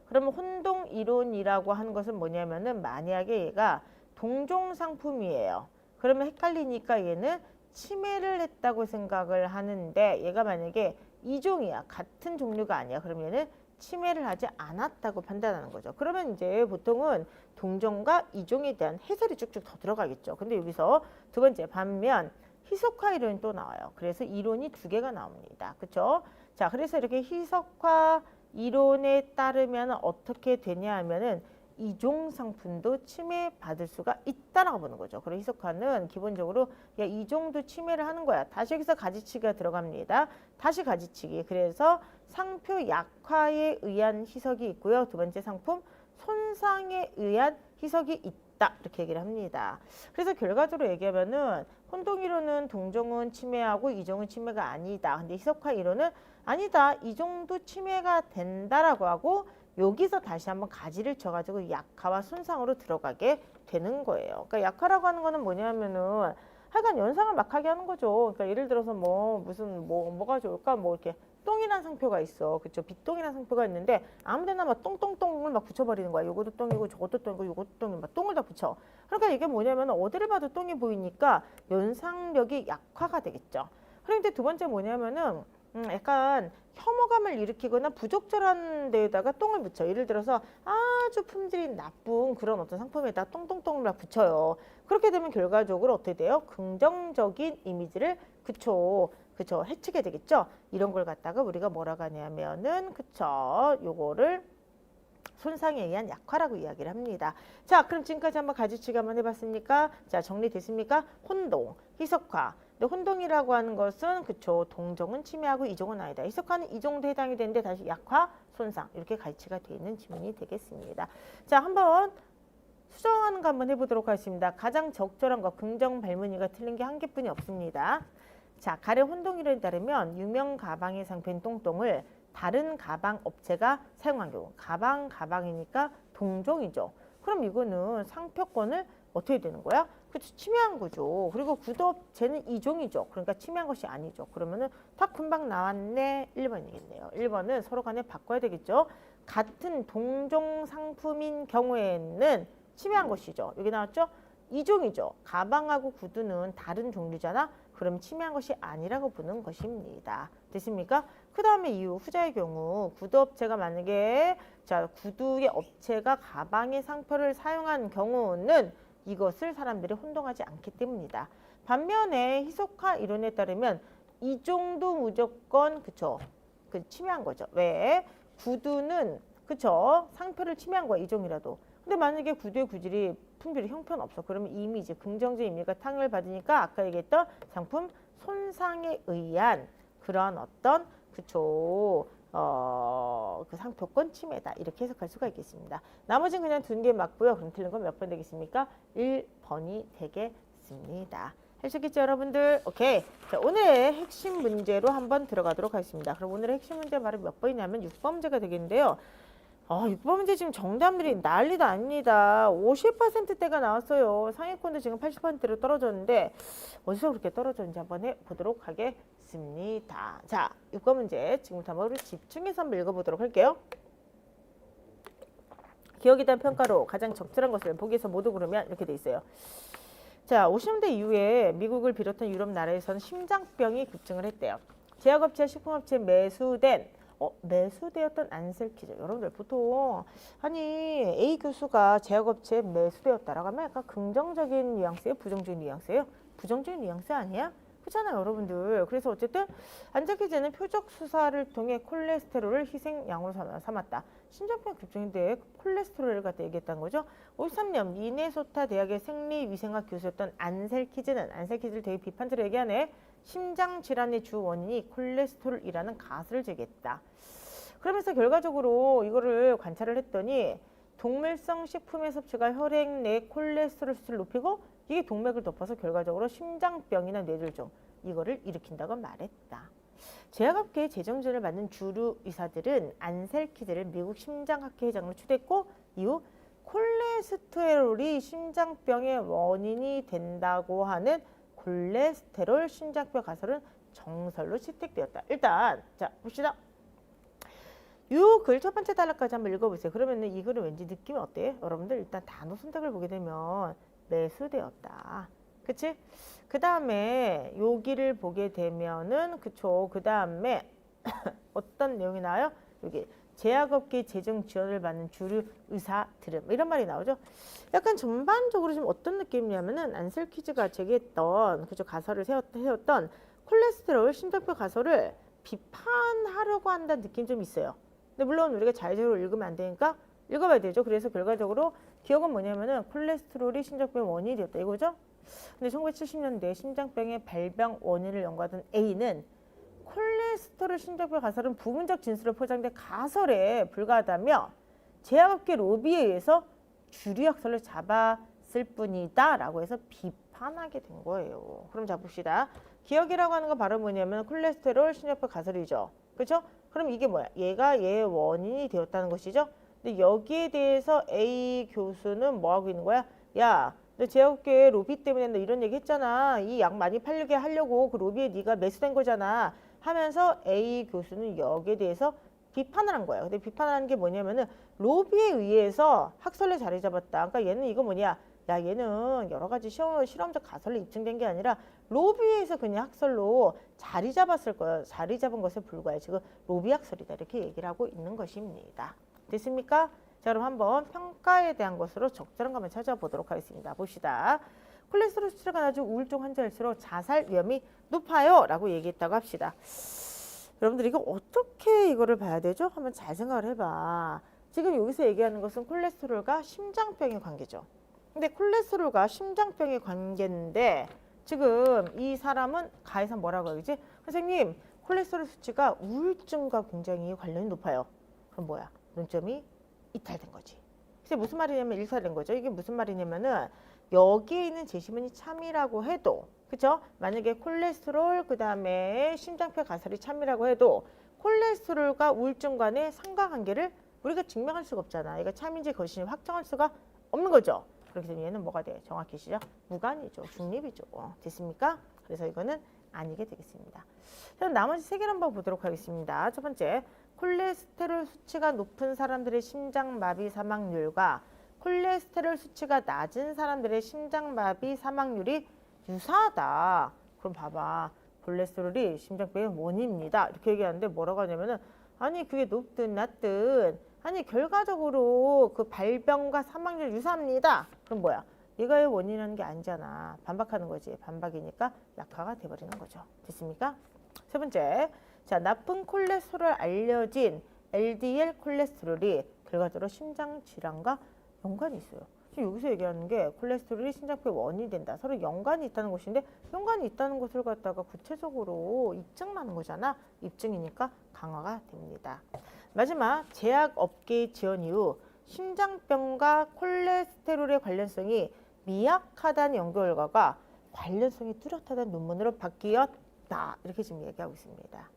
그러면 혼동 이론이라고 하는 것은 뭐냐면은 만약에 얘가 동종 상품이에요. 그러면 헷갈리니까 얘는 침해를 했다고 생각을 하는데 얘가 만약에 이종이야. 같은 종류가 아니야. 그러면 얘는 침해를 하지 않았다고 판단하는 거죠. 그러면 이제 보통은 동종과 이종에 대한 해설이 쭉쭉 더 들어가겠죠. 근데 여기서 두 번째 반면 희석화 이론이 또 나와요. 그래서 이론이 두 개가 나옵니다. 그렇죠? 자, 그래서 이렇게 희석화 이론에 따르면 어떻게 되냐 하면은 이종 상품도 침해받을 수가 있다라고 보는 거죠. 그리고 희석화는 기본적으로 이종도 침해를 하는 거야. 다시 여기서 가지치기가 들어갑니다. 다시 가지치기. 그래서 상표 약화에 의한 희석이 있고요. 두 번째 상품 손상에 의한 희석이 있다. 이렇게 얘기를 합니다. 그래서 결과적으로 얘기하면은 혼동 이론은 동종은 침해하고 이종은 침해가 아니다. 근데 희석화 이론은 아니다. 이종도 침해가 된다라고 하고 여기서 다시 한번 가지를 쳐가지고 약화와 손상으로 들어가게 되는 거예요. 그러니까 약화라고 하는 거는 뭐냐면은 하여간 연상을 막하게 하는 거죠. 그러니까 예를 들어서 뭐 무슨 뭐가 좋을까 뭐 이렇게 똥이란 상표가 있어. 그쵸? 빗똥이란 상표가 있는데 아무데나 막 똥똥똥을 막 붙여버리는 거야. 요것도 똥이고 저것도 똥이고 요것도 똥이고 막 똥을 다 붙여. 그러니까 이게 뭐냐면 어디를 봐도 똥이 보이니까 연상력이 약화가 되겠죠. 그런데 두 번째 뭐냐면은 약간 혐오감을 일으키거나 부적절한 데에다가 똥을 붙여. 예를 들어서 아주 품질이 나쁜 그런 어떤 상품에다 똥똥똥을 막 붙여요. 그렇게 되면 결과적으로 어떻게 돼요? 긍정적인 이미지를 그쵸 해치게 되겠죠. 이런 걸 갖다가 우리가 뭐라고 하냐면은 그쵸 요거를 손상에 의한 약화라고 이야기를 합니다. 자, 그럼 지금까지 한번 가지치기 한번 해봤습니까? 자, 정리됐습니까? 혼동, 희석화. 근데 혼동이라고 하는 것은 그쵸 동종은 침해하고 이종은 아니다. 희석화는 이종도 해당이 되는데 다시 약화, 손상 이렇게 가치가 되어 있는 지문이 되겠습니다. 자, 한번 수정하는 거 한번 해보도록 하겠습니다. 가장 적절한 거 긍정 발문이가 틀린 게 한 개뿐이 없습니다. 자, 가래 혼동이론에 따르면 유명 가방의 상표인 똥똥을 다른 가방 업체가 사용한 경우 가방이니까 동종이죠. 그럼 이거는 상표권을 어떻게 되는 거야? 그치, 침해한 거죠. 그리고 구도업체는 이종이죠. 그러니까 침해한 것이 아니죠. 그러면은 딱 금방 나왔네. 1번이겠네요. 1번은 서로 간에 바꿔야 되겠죠. 같은 동종 상품인 경우에는 침해한 것이죠. 여기 나왔죠? 이종이죠. 가방하고 구두는 다른 종류잖아. 그럼 침해한 것이 아니라고 보는 것입니다. 됐습니까? 그 다음에 이후 후자의 경우 구두업체가 만약에 자 구두의 업체가 가방의 상표를 사용한 경우는 이것을 사람들이 혼동하지 않기 때문이다. 반면에 희석화 이론에 따르면 이종도 무조건 그쵸 침해한 거죠. 왜? 구두는 그쵸 상표를 침해한 거야 이종이라도. 근데 만약에 구두의 구질이 품질이 형편없어. 그러면 이미지, 긍정적 의미가 탕을 받으니까 아까 얘기했던 상품 손상에 의한 그런 어떤 그쵸 그 상표권 침해다. 이렇게 해석할 수가 있겠습니다. 나머지는 그냥 두 개 맞고요. 그럼 틀린 건 몇 번 되겠습니까? 1번이 되겠습니다. 하셨겠죠 여러분들? 오케이. 자, 오늘의 핵심 문제로 한번 들어가도록 하겠습니다. 그럼 오늘의 핵심 문제 바로 몇 번이냐면 6번 문제가 되겠는데요. 6번 문제 지금 정답률이 난리도 아닙니다. 50%대가 나왔어요. 상위권도 지금 80%로 떨어졌는데 어디서 그렇게 떨어졌는지 한번 해보도록 하겠습니다. 자, 6번 문제 지금부터 한번 집중해서 한번 읽어보도록 할게요. 기억에 대한 평가로 가장 적절한 것을 보기에서 모두 고르면 이렇게 돼 있어요. 자, 50년대 이후에 미국을 비롯한 유럽 나라에서는 심장병이 급증을 했대요. 제약업체와 식품업체에 매수되었던 안셀키즈. 여러분들 보통 아니 A 교수가 제약업체에 매수되었다라고 하면 약간 긍정적인 뉘앙스예요? 부정적인 뉘앙스예요? 부정적인 뉘앙스 아니야? 그렇잖아요 여러분들. 그래서 어쨌든 안셀키즈는 표적 수사를 통해 콜레스테롤을 희생양으로 삼았다. 심장병 급증인데 콜레스테롤을 갖다 얘기했다는 거죠. 53년 미네소타 대학의 생리위생학 교수였던 안셀키즈를 되게 비판적으로 얘기하네. 심장질환의 주 원인이 콜레스테롤이라는 가설을 제기했다. 그러면서 결과적으로 이거를 관찰을 했더니 동물성 식품의 섭취가 혈액 내 콜레스테롤 수치를 높이고 이게 동맥을 덮어서 결과적으로 심장병이나 뇌졸중 이거를 일으킨다고 말했다. 제약업계의 재정전을 맡는 주류 의사들은 안셀키즈를 미국 심장학회 회장으로 추대했고 이후 콜레스테롤이 심장병의 원인이 된다고 하는 콜레스테롤 심장병 가설은 정설로 채택되었다. 일단 자 봅시다. 이 글 첫 번째 단락까지 한번 읽어보세요. 그러면 이 글은 왠지 느낌이 어때요? 여러분들 일단 단어 선택을 보게 되면 매수되었다. 그치? 그 다음에 여기를 보게 되면은 그쵸. 그 다음에 어떤 내용이 나와요? 여기 제약업계 재정 지원을 받는 주류 의사들은 이런 말이 나오죠. 약간 전반적으로 좀 어떤 느낌이냐면은 안셀키즈가 제기했던 그죠 가설을 세웠던 콜레스테롤 심장병 가설을 비판하려고 한다는 느낌 좀 있어요. 근데 물론 우리가 자의적으로 읽으면 안 되니까 읽어봐야 되죠. 그래서 결과적으로 기억은 뭐냐면은 콜레스테롤이 심장병 원인이 되었다 이거죠. 근데 1970년대 심장병의 발병 원인을 연구하던 A는 콜레스테롤 심장병 가설은 부분적 진술로 포장된 가설에 불과하다며 제약업계 로비에 의해서 주류 학설을 잡았을 뿐이다 라고 해서 비판하게 된 거예요. 그럼 자 봅시다. 기억이라고 하는 건 바로 뭐냐면 콜레스테롤 심장병 가설이죠. 그렇죠? 그럼 이게 뭐야? 얘가 얘의 원인이 되었다는 것이죠. 근데 여기에 대해서 A 교수는 뭐 하고 있는 거야? 야, 너 제약업계 로비 때문에 너 이런 얘기 했잖아. 이 약 많이 팔리게 하려고 그 로비에 네가 매수된 거잖아. 하면서 A 교수는 여기에 대해서 비판을 한 거예요. 근데 비판을 한 게 뭐냐면은 로비에 의해서 학설에 자리 잡았다. 그러니까 얘는 이거 뭐냐? 야, 얘는 여러 가지 실험적 가설로 입증된 게 아니라 로비에서 그냥 학설로 자리 잡았을 거예요. 자리 잡은 것에 불과해. 지금 로비 학설이다. 이렇게 얘기를 하고 있는 것입니다. 됐습니까? 자, 그럼 한번 평가에 대한 것으로 적절한 거 한번 찾아보도록 하겠습니다. 봅시다. 콜레스테롤 수치가 낮은 우울증 환자일수록 자살 위험이 높아요. 라고 얘기했다고 합시다. 여러분들 이거 어떻게 이거를 봐야 되죠? 한번 잘 생각을 해봐. 지금 여기서 얘기하는 것은 콜레스테롤과 심장병의 관계죠. 근데 콜레스테롤과 심장병의 관계인데 지금 이 사람은 가에서 뭐라고 하지? 선생님, 콜레스테롤 수치가 우울증과 굉장히 관련이 높아요. 그럼 뭐야? 논점이 이탈된 거지. 그래서 무슨 말이냐면 일탈된 거죠. 이게 무슨 말이냐면은 여기에 있는 제시문이 참이라고 해도 그쵸? 만약에 콜레스테롤 그다음에 심장병 가설이 참이라고 해도 콜레스테롤과 우울증 간의 상관관계를 우리가 증명할 수가 없잖아. 이거 참인지 거짓인지 확정할 수가 없는 거죠. 그렇기 때문에 얘는 뭐가 돼? 정확히 시죠? 무관이죠. 중립이죠. 됐습니까? 그래서 이거는 아니게 되겠습니다. 그럼 나머지 세 개를 한번 보도록 하겠습니다. 첫 번째, 콜레스테롤 수치가 높은 사람들의 심장마비 사망률과 콜레스테롤 수치가 낮은 사람들의 심장마비 사망률이 유사하다. 그럼 봐봐. 콜레스테롤이 심장병의 원인입니다. 이렇게 얘기하는데 뭐라고 하냐면은 아니 그게 높든 낮든 아니 결과적으로 그 발병과 사망률 유사합니다. 그럼 뭐야? 얘가의 원인이라는 게 아니잖아. 반박하는 거지. 반박이니까 약화가 돼버리는 거죠. 됐습니까? 세 번째. 자, 나쁜 콜레스테롤 알려진 LDL 콜레스테롤이 결과적으로 심장 질환과 연관이 있어요. 지금 여기서 얘기하는 게 콜레스테롤이 심장병의 원인이 된다. 서로 연관이 있다는 것인데 연관이 있다는 것을 갖다가 구체적으로 입증하는 거잖아. 입증이니까 강화가 됩니다. 마지막, 제약업계의 지원 이후 심장병과 콜레스테롤의 관련성이 미약하다는 연구 결과가 관련성이 뚜렷하다는 논문으로 바뀌었다. 이렇게 지금 얘기하고 있습니다.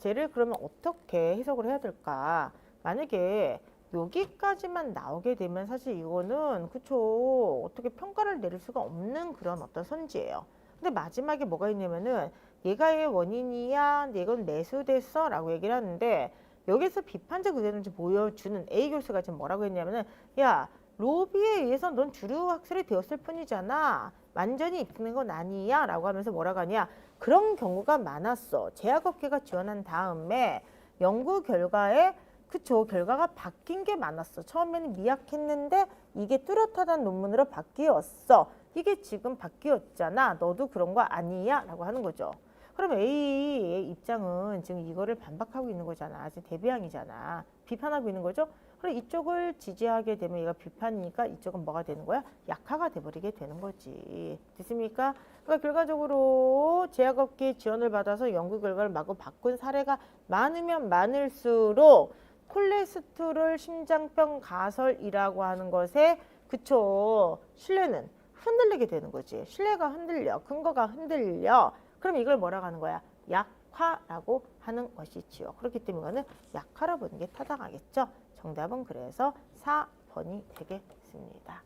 쟤를 그러면 어떻게 해석을 해야 될까? 만약에 여기까지만 나오게 되면 사실 이거는 그쵸 어떻게 평가를 내릴 수가 없는 그런 어떤 선지예요. 근데 마지막에 뭐가 있냐면은 얘가의 원인이야, 이건 매수됐어 라고 얘기를 하는데 여기서 비판적 의견을 좀 보여주는 A 교수가 지금 뭐라고 했냐면은 야, 로비에 의해서 넌 주류 학설이 되었을 뿐이잖아. 완전히 입증된 건 아니야 라고 하면서 뭐라고 하냐. 그런 경우가 많았어. 제약업계가 지원한 다음에 연구 결과에 그쵸 결과가 바뀐 게 많았어. 처음에는 미약했는데 이게 뚜렷하다는 논문으로 바뀌었어. 이게 지금 바뀌었잖아. 너도 그런 거 아니야? 라고 하는 거죠. 그럼 A의 입장은 지금 이거를 반박하고 있는 거잖아. 지금 대비항이잖아. 비판하고 있는 거죠. 그럼 이쪽을 지지하게 되면 얘가 비판이니까 이쪽은 뭐가 되는 거야? 약화가 돼버리게 되는 거지. 됐습니까? 그러니까 결과적으로 제약업계 지원을 받아서 연구 결과를 마구 바꾼 사례가 많으면 많을수록 콜레스테롤 심장병 가설이라고 하는 것에 그쵸 신뢰는 흔들리게 되는 거지. 신뢰가 흔들려. 근거가 흔들려. 그럼 이걸 뭐라고 하는 거야? 약화라고 하는 것이지요. 그렇기 때문에 이거는 약화라 보는 게 타당하겠죠. 정답은 그래서 4번이 되겠습니다.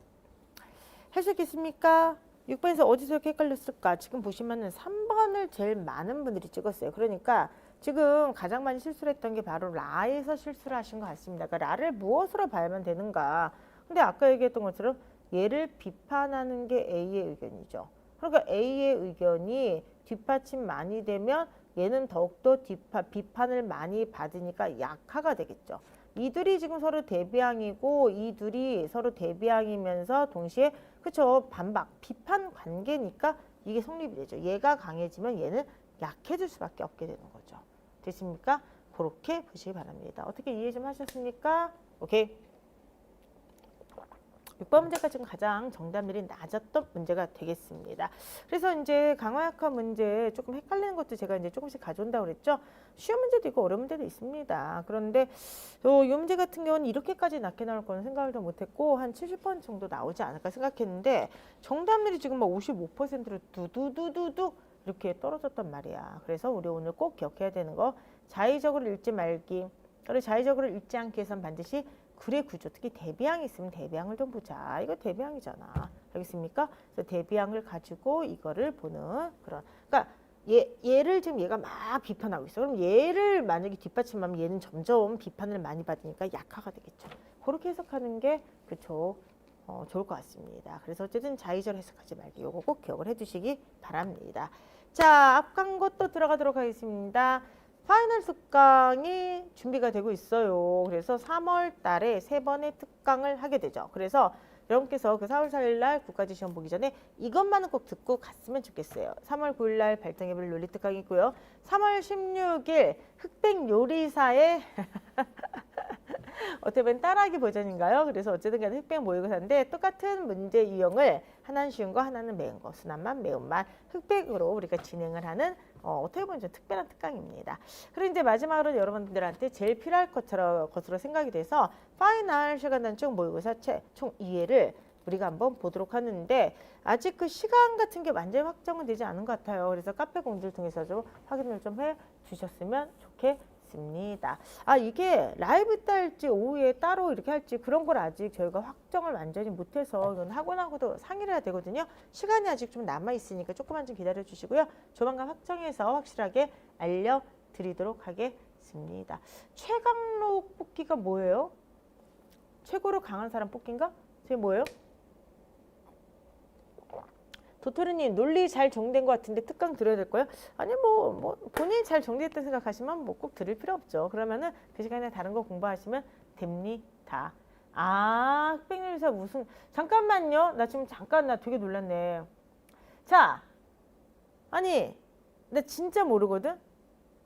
할 수 있겠습니까? 6번에서 어디서 이렇게 헷갈렸을까? 지금 보시면은 3번을 제일 많은 분들이 찍었어요. 그러니까 지금 가장 많이 실수를 했던 게 바로 라에서 실수를 하신 것 같습니다. 그러니까 라를 무엇으로 봐야만 되는가? 근데 아까 얘기했던 것처럼 얘를 비판하는 게 A의 의견이죠. 그러니까 A의 의견이 뒷받침 많이 되면 얘는 더욱더 비판을 많이 받으니까 약화가 되겠죠. 이들이 지금 서로 대비항이고 이들이 서로 대비항이면서 동시에 그쵸 반박, 비판 관계니까 이게 성립이 되죠. 얘가 강해지면 얘는 약해질 수밖에 없게 되는 거죠. 됐습니까? 그렇게 보시기 바랍니다. 어떻게 이해 좀 하셨습니까? 오케이. 6번 문제가 지금 가장 정답률이 낮았던 문제가 되겠습니다. 그래서 이제 강화약화 문제 조금 헷갈리는 것도 제가 이제 조금씩 가져온다고 그랬죠. 쉬운 문제도 있고 어려운 문제도 있습니다. 그런데 이 문제 같은 경우는 이렇게까지 낮게 나올 거는 생각을 못했고 한 70% 정도 나오지 않을까 생각했는데 정답률이 지금 막 55%로 두두두두두 이렇게 떨어졌단 말이야. 그래서 우리 오늘 꼭 기억해야 되는 거 자의적으로 읽지 말기. 그리고 자의적으로 읽지 않기 위해서는 반드시 글의 구조, 특히 대비항이 있으면 대비항을 좀 보자. 이거 대비항이잖아. 알겠습니까? 그래서 대비항을 가지고 이거를 보는 그런. 그러니까 얘를 지금 얘가 막 비판하고 있어. 그럼 얘를 만약에 뒷받침하면 얘는 점점 비판을 많이 받으니까 약화가 되겠죠. 그렇게 해석하는 게 그쵸. 좋을 것 같습니다. 그래서 어쨌든 자의절 해석하지 말기 요거 꼭 기억을 해두시기 바랍니다. 자, 앞 광고 또 들어가도록 하겠습니다. 파이널 특강이 준비가 되고 있어요. 그래서 3월 달에 3번의 특강을 하게 되죠. 그래서 여러분께서 그 4월 4일 날 국가지 시험 보기 전에 이것만은 꼭 듣고 갔으면 좋겠어요. 3월 9일 날 발등해볼 논리 특강이 있고요. 3월 16일 흑백 요리사의 어떻게 보면 따라하기 버전인가요? 그래서 어쨌든 간에 흑백 모의고사인데 똑같은 문제 유형을 하나는 쉬운 거 하나는 매운 거, 순한 매운맛, 흑백으로 우리가 진행을 하는 어떻게 보면 좀 특별한 특강입니다. 그리고 이제 마지막으로 여러분들한테 제일 필요할 것으로 생각이 돼서 파이널 시간 단축 모의고사 총 2회를 우리가 한번 보도록 하는데 아직 그 시간 같은 게 완전히 확정은 되지 않은 것 같아요. 그래서 카페 공지를 통해서 좀 확인을 좀 해 주셨으면 좋겠습니다. 아, 이게 라이브 때 할지 오후에 따로 이렇게 할지 그런 걸 아직 저희가 확정을 완전히 못해서 이건 학원하고도 상의를 해야 되거든요. 시간이 아직 좀 남아 있으니까 조금만 좀 기다려 주시고요. 조만간 확정해서 확실하게 알려드리도록 하겠습니다. 최강록 뽑기가 뭐예요? 최고로 강한 사람 뽑기인가? 그게 뭐예요? 도토리님 논리 잘 정된 것 같은데 특강 들어야 될 거예요? 아니 뭐 본인이 잘 정리했다 생각하시면 뭐 꼭 들을 필요 없죠. 그러면은 그 시간에 다른 거 공부하시면 됩니다. 아, 흑백요리사 무슨 잠깐만요. 나 지금 잠깐 나 되게 놀랐네. 자, 아니 나 진짜 모르거든.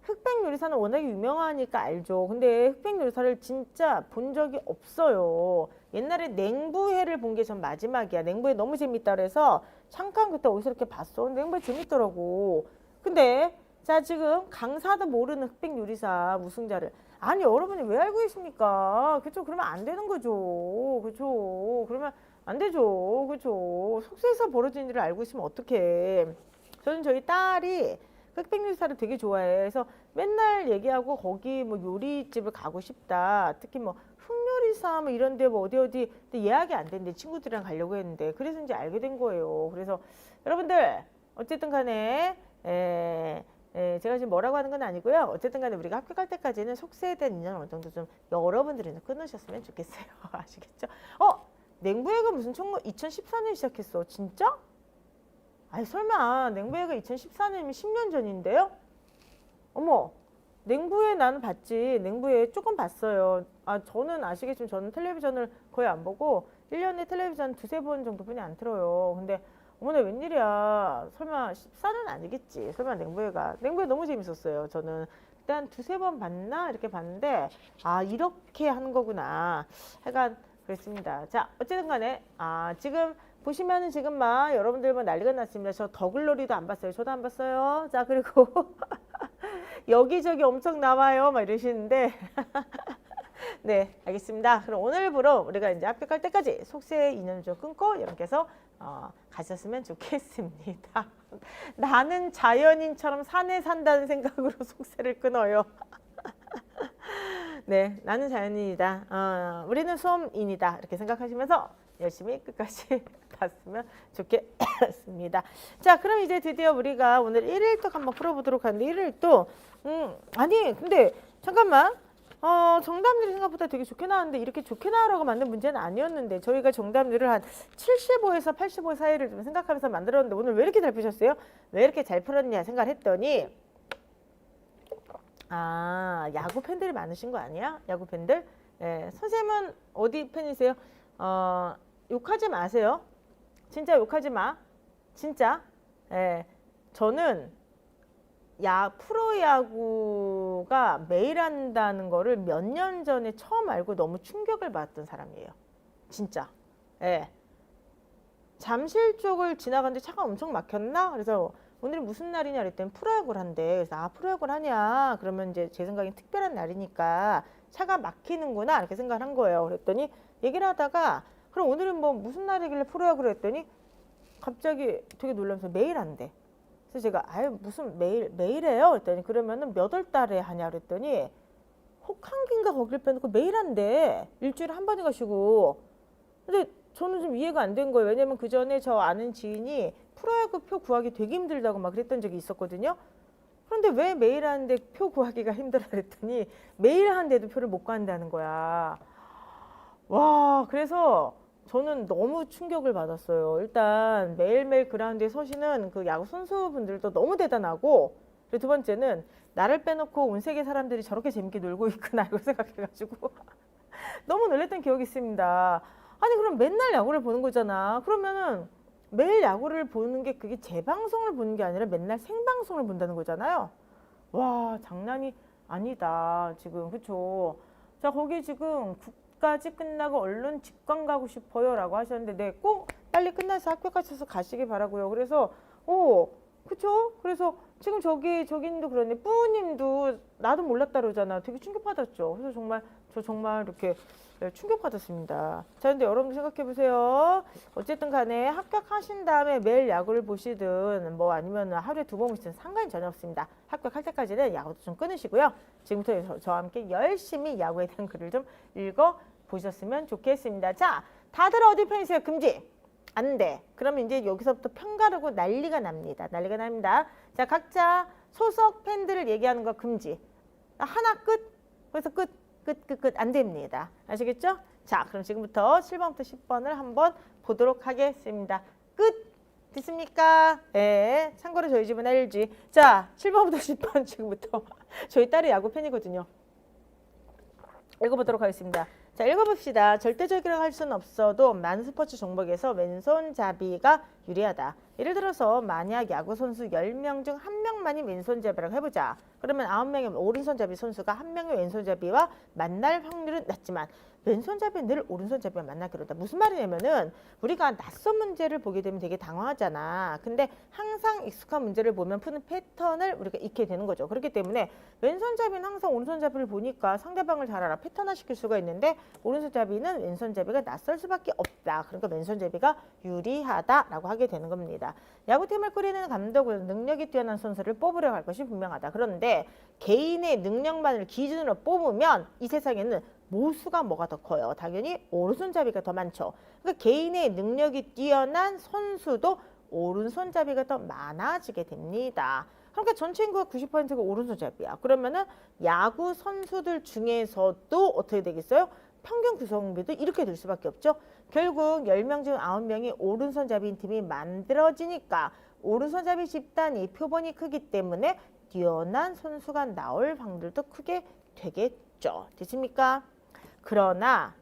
흑백요리사는 워낙에 유명하니까 알죠. 근데 흑백요리사를 진짜 본 적이 없어요. 옛날에 냉부회를 본 게 전 마지막이야. 냉부회 너무 재밌다 그래서 잠깐 그때 어디서 이렇게 봤어. 냉부회 재밌더라고. 근데 자 지금 강사도 모르는 흑백요리사 우승자를 아니 여러분이 왜 알고 계십니까? 그쵸? 그러면 안 되는 거죠. 그쵸? 그러면 안 되죠. 그쵸? 속세에서 벌어진 일을 알고 있으면 어떡해. 저는 저희 딸이 흑백요리사를 되게 좋아해. 그래서 맨날 얘기하고 거기 뭐 요리집을 가고 싶다. 특히 뭐 흑요리사 뭐 이런데 뭐 어디 근데 예약이 안 된대. 친구들이랑 가려고 했는데 그래서 이제 알게 된 거예요. 그래서 여러분들 어쨌든 간에 제가 지금 뭐라고 하는 건 아니고요. 어쨌든 간에 우리가 합격할 때까지는 속세에 대한 인연을 어느 정도 좀 여러분들이 끊으셨으면 좋겠어요. 아시겠죠? 냉부회가 무슨 2014년에 시작했어. 진짜? 아니 설마 냉부회가 2014년이면 10년 전인데요? 어머, 냉부회 나는 봤지. 냉부회 조금 봤어요. 아, 저는 아시겠지만 저는 텔레비전을 거의 안 보고 1년에 텔레비전 2-3번 정도뿐이 안 틀어요. 근데 어머나 웬일이야. 설마 14년 아니겠지. 설마 냉부회 너무 재밌었어요. 저는 그때 한 2-3번 봤나? 이렇게 봤는데 아, 이렇게 하는 거구나. 하여간 그랬습니다. 자, 어쨌든 간에 지금 보시면은 지금 막 여러분들 뭐 난리가 났습니다. 저 더글로리도 안 봤어요. 저도 안 봤어요. 자, 그리고 여기저기 엄청 나와요. 막 이러시는데 네, 알겠습니다. 그럼 오늘부로 우리가 이제 합격할 때까지 속세의 인연을 좀 끊고 여러분께서 가셨으면 좋겠습니다. 나는 자연인처럼 산에 산다는 생각으로 속세를 끊어요. 네, 나는 자연인이다. 우리는 수험인이다. 이렇게 생각하시면서 열심히 끝까지 봤으면 좋겠습니다. 자, 그럼 이제 드디어 우리가 오늘 1일독 한번 풀어보도록 하는데 1일독 아니 근데 잠깐만 정답률이 생각보다 되게 좋게 나왔는데 이렇게 좋게 나오라고 만든 문제는 아니었는데 저희가 정답률을 한 75에서 85 사이를 좀 생각하면서 만들었는데 오늘 왜 이렇게 잘 푸셨어요? 왜 이렇게 잘 풀었냐 생각을 했더니 야구 팬들이 많으신 거 아니야? 야구 팬들? 네, 선생님은 어디 팬이세요? 욕하지 마세요. 진짜 욕하지 마. 진짜. 예. 저는 프로야구가 매일 한다는 거를 몇 년 전에 처음 알고 너무 충격을 받았던 사람이에요. 진짜. 예. 잠실 쪽을 지나갔는데 차가 엄청 막혔나? 그래서 오늘이 무슨 날이냐 그랬더니 프로야구를 한대. 그래서 프로야구를 하냐? 그러면 이제 제 생각엔 특별한 날이니까 차가 막히는구나 이렇게 생각을 한 거예요. 그랬더니 얘기를 하다가 그럼 오늘은 뭐 무슨 날이길래 프로야구를 했더니 갑자기 되게 놀라면서 매일 한대. 그래서 제가 무슨 매일 해요? 그랬더니 그러면은 몇 월 달에 하냐 그랬더니 혹한기인가 거길 빼놓고 매일 한대. 일주일에 한 번에 가시고. 근데 저는 좀 이해가 안 된 거예요. 왜냐면 그 전에 저 아는 지인이 프로야구 표 구하기 되게 힘들다고 막 그랬던 적이 있었거든요. 그런데 왜 매일 하는데 표 구하기가 힘들어 그랬더니 매일 하는데도 표를 못 구한다는 거야. 와, 그래서 저는 너무 충격을 받았어요. 일단 매일매일 그라운드에 서시는 그 야구 선수분들도 너무 대단하고, 그리고 두 번째는 나를 빼놓고 온 세계 사람들이 저렇게 재밌게 놀고 있구나 이걸 생각해가지고 너무 놀랬던 기억이 있습니다. 아니 그럼 맨날 야구를 보는 거잖아. 그러면은 매일 야구를 보는 게 그게 재방송을 보는 게 아니라 맨날 생방송을 본다는 거잖아요. 와, 장난이 아니다 지금. 그쵸? 자, 거기 지금 국까지 끝나고 얼른 직관 가고 싶어요 라고 하셨는데, 네, 꼭 빨리 끝나서 학교 가셔서 가시기 바라고요. 그래서 그쵸? 그래서 지금 저기님도 그러네. 뿌우님도 나도 몰랐다 그러잖아. 되게 충격받았죠. 그래서 저 정말 이렇게 충격받았습니다. 자, 근데 여러분 생각해보세요. 어쨌든 간에 합격하신 다음에 매일 야구를 보시든 뭐 아니면 하루에 2번 보시든 상관이 전혀 없습니다. 합격할 때까지는 야구도 좀 끊으시고요. 지금부터 저와 함께 열심히 야구에 대한 글을 좀 읽어보셨으면 좋겠습니다. 자, 다들 어디 편이세요? 금지! 안 돼. 그러면 이제 여기서부터 편가르고 난리가 납니다. 난리가 납니다. 자, 각자 소속 팬들을 얘기하는 거 금지. 하나 끝. 그래서 끝. 안 됩니다. 아시겠죠? 자, 그럼 지금부터 7번부터 10번을 한번 보도록 하겠습니다. 끝. 됐습니까? 네. 참고로 저희 집은 LG. 자, 7번부터 10번 지금부터 저희 딸이 야구 팬이거든요. 읽어보도록 하겠습니다. 자, 읽어봅시다. 절대적이라고 할 수는 없어도 많은 스포츠 종목에서 왼손잡이가 유리하다. 예를 들어서 만약 야구 선수 10명 중 1명만이 왼손잡이라고 해보자. 그러면 9명의 오른손잡이 선수가 1명의 왼손잡이와 만날 확률은 낮지만 왼손잡이는 늘 오른손잡이와 만나기로 한다. 무슨 말이냐면은 우리가 낯선 문제를 보게 되면 되게 당황하잖아. 근데 항상 익숙한 문제를 보면 푸는 패턴을 우리가 익게 되는 거죠. 그렇기 때문에 왼손잡이는 항상 오른손잡이를 보니까 상대방을 잘 알아 패턴화시킬 수가 있는데, 오른손잡이는 왼손잡이가 낯설 수밖에 없다. 그러니까 왼손잡이가 유리하다라고 하게 되는 겁니다. 야구팀을 꾸리는 감독은 능력이 뛰어난 선수를 뽑으려고 할 것이 분명하다. 그런데 개인의 능력만을 기준으로 뽑으면 이 세상에는 모수가 뭐가 더 커요? 당연히 오른손잡이가 더 많죠. 그러니까 개인의 능력이 뛰어난 선수도 오른손잡이가 더 많아지게 됩니다. 그러니까 전체 인구가 90%가 오른손잡이야. 그러면은 야구 선수들 중에서도 어떻게 되겠어요? 평균 구성비도 이렇게 될 수밖에 없죠. 결국 10명 중 9명이 오른손잡이인 팀이 만들어지니까 오른손잡이 집단이 표본이 크기 때문에 뛰어난 선수가 나올 확률도 크게 되겠죠. 됐습니까? 그러나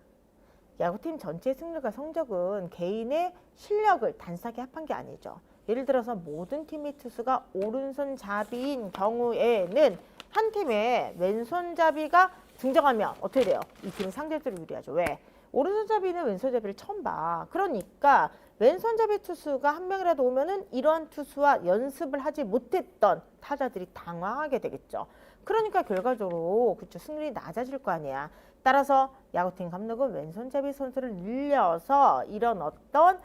야구팀 전체 승률과 성적은 개인의 실력을 단순하게 합한 게 아니죠. 예를 들어서 모든 팀의 투수가 오른손잡이인 경우에는 한 팀에 왼손잡이가 등장하면 어떻게 돼요? 이 팀이 상대적으로 유리하죠. 왜? 오른손잡이는 왼손잡이를 처음 봐. 그러니까 왼손잡이 투수가 한 명이라도 오면은 이러한 투수와 연습을 하지 못했던 타자들이 당황하게 되겠죠. 그러니까 결과적으로 그쵸, 승률이 낮아질 거 아니야. 따라서 야구팀 감독은 왼손잡이 선수를 늘려서 이런 어떤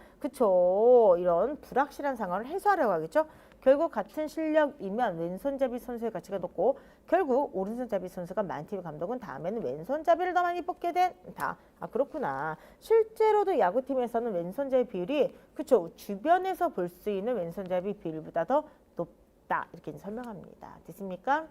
이런 불확실한 상황을 해소하려고 하겠죠. 결국 같은 실력이면 왼손잡이 선수의 가치가 높고, 결국 오른손잡이 선수가 많은 팀의 감독은 다음에는 왼손잡이를 더 많이 뽑게 된다. 아, 그렇구나. 실제로도 야구팀에서는 왼손잡이 비율이 주변에서 볼 수 있는 왼손잡이 비율보다 더 높다. 이렇게 설명합니다. 됐습니까?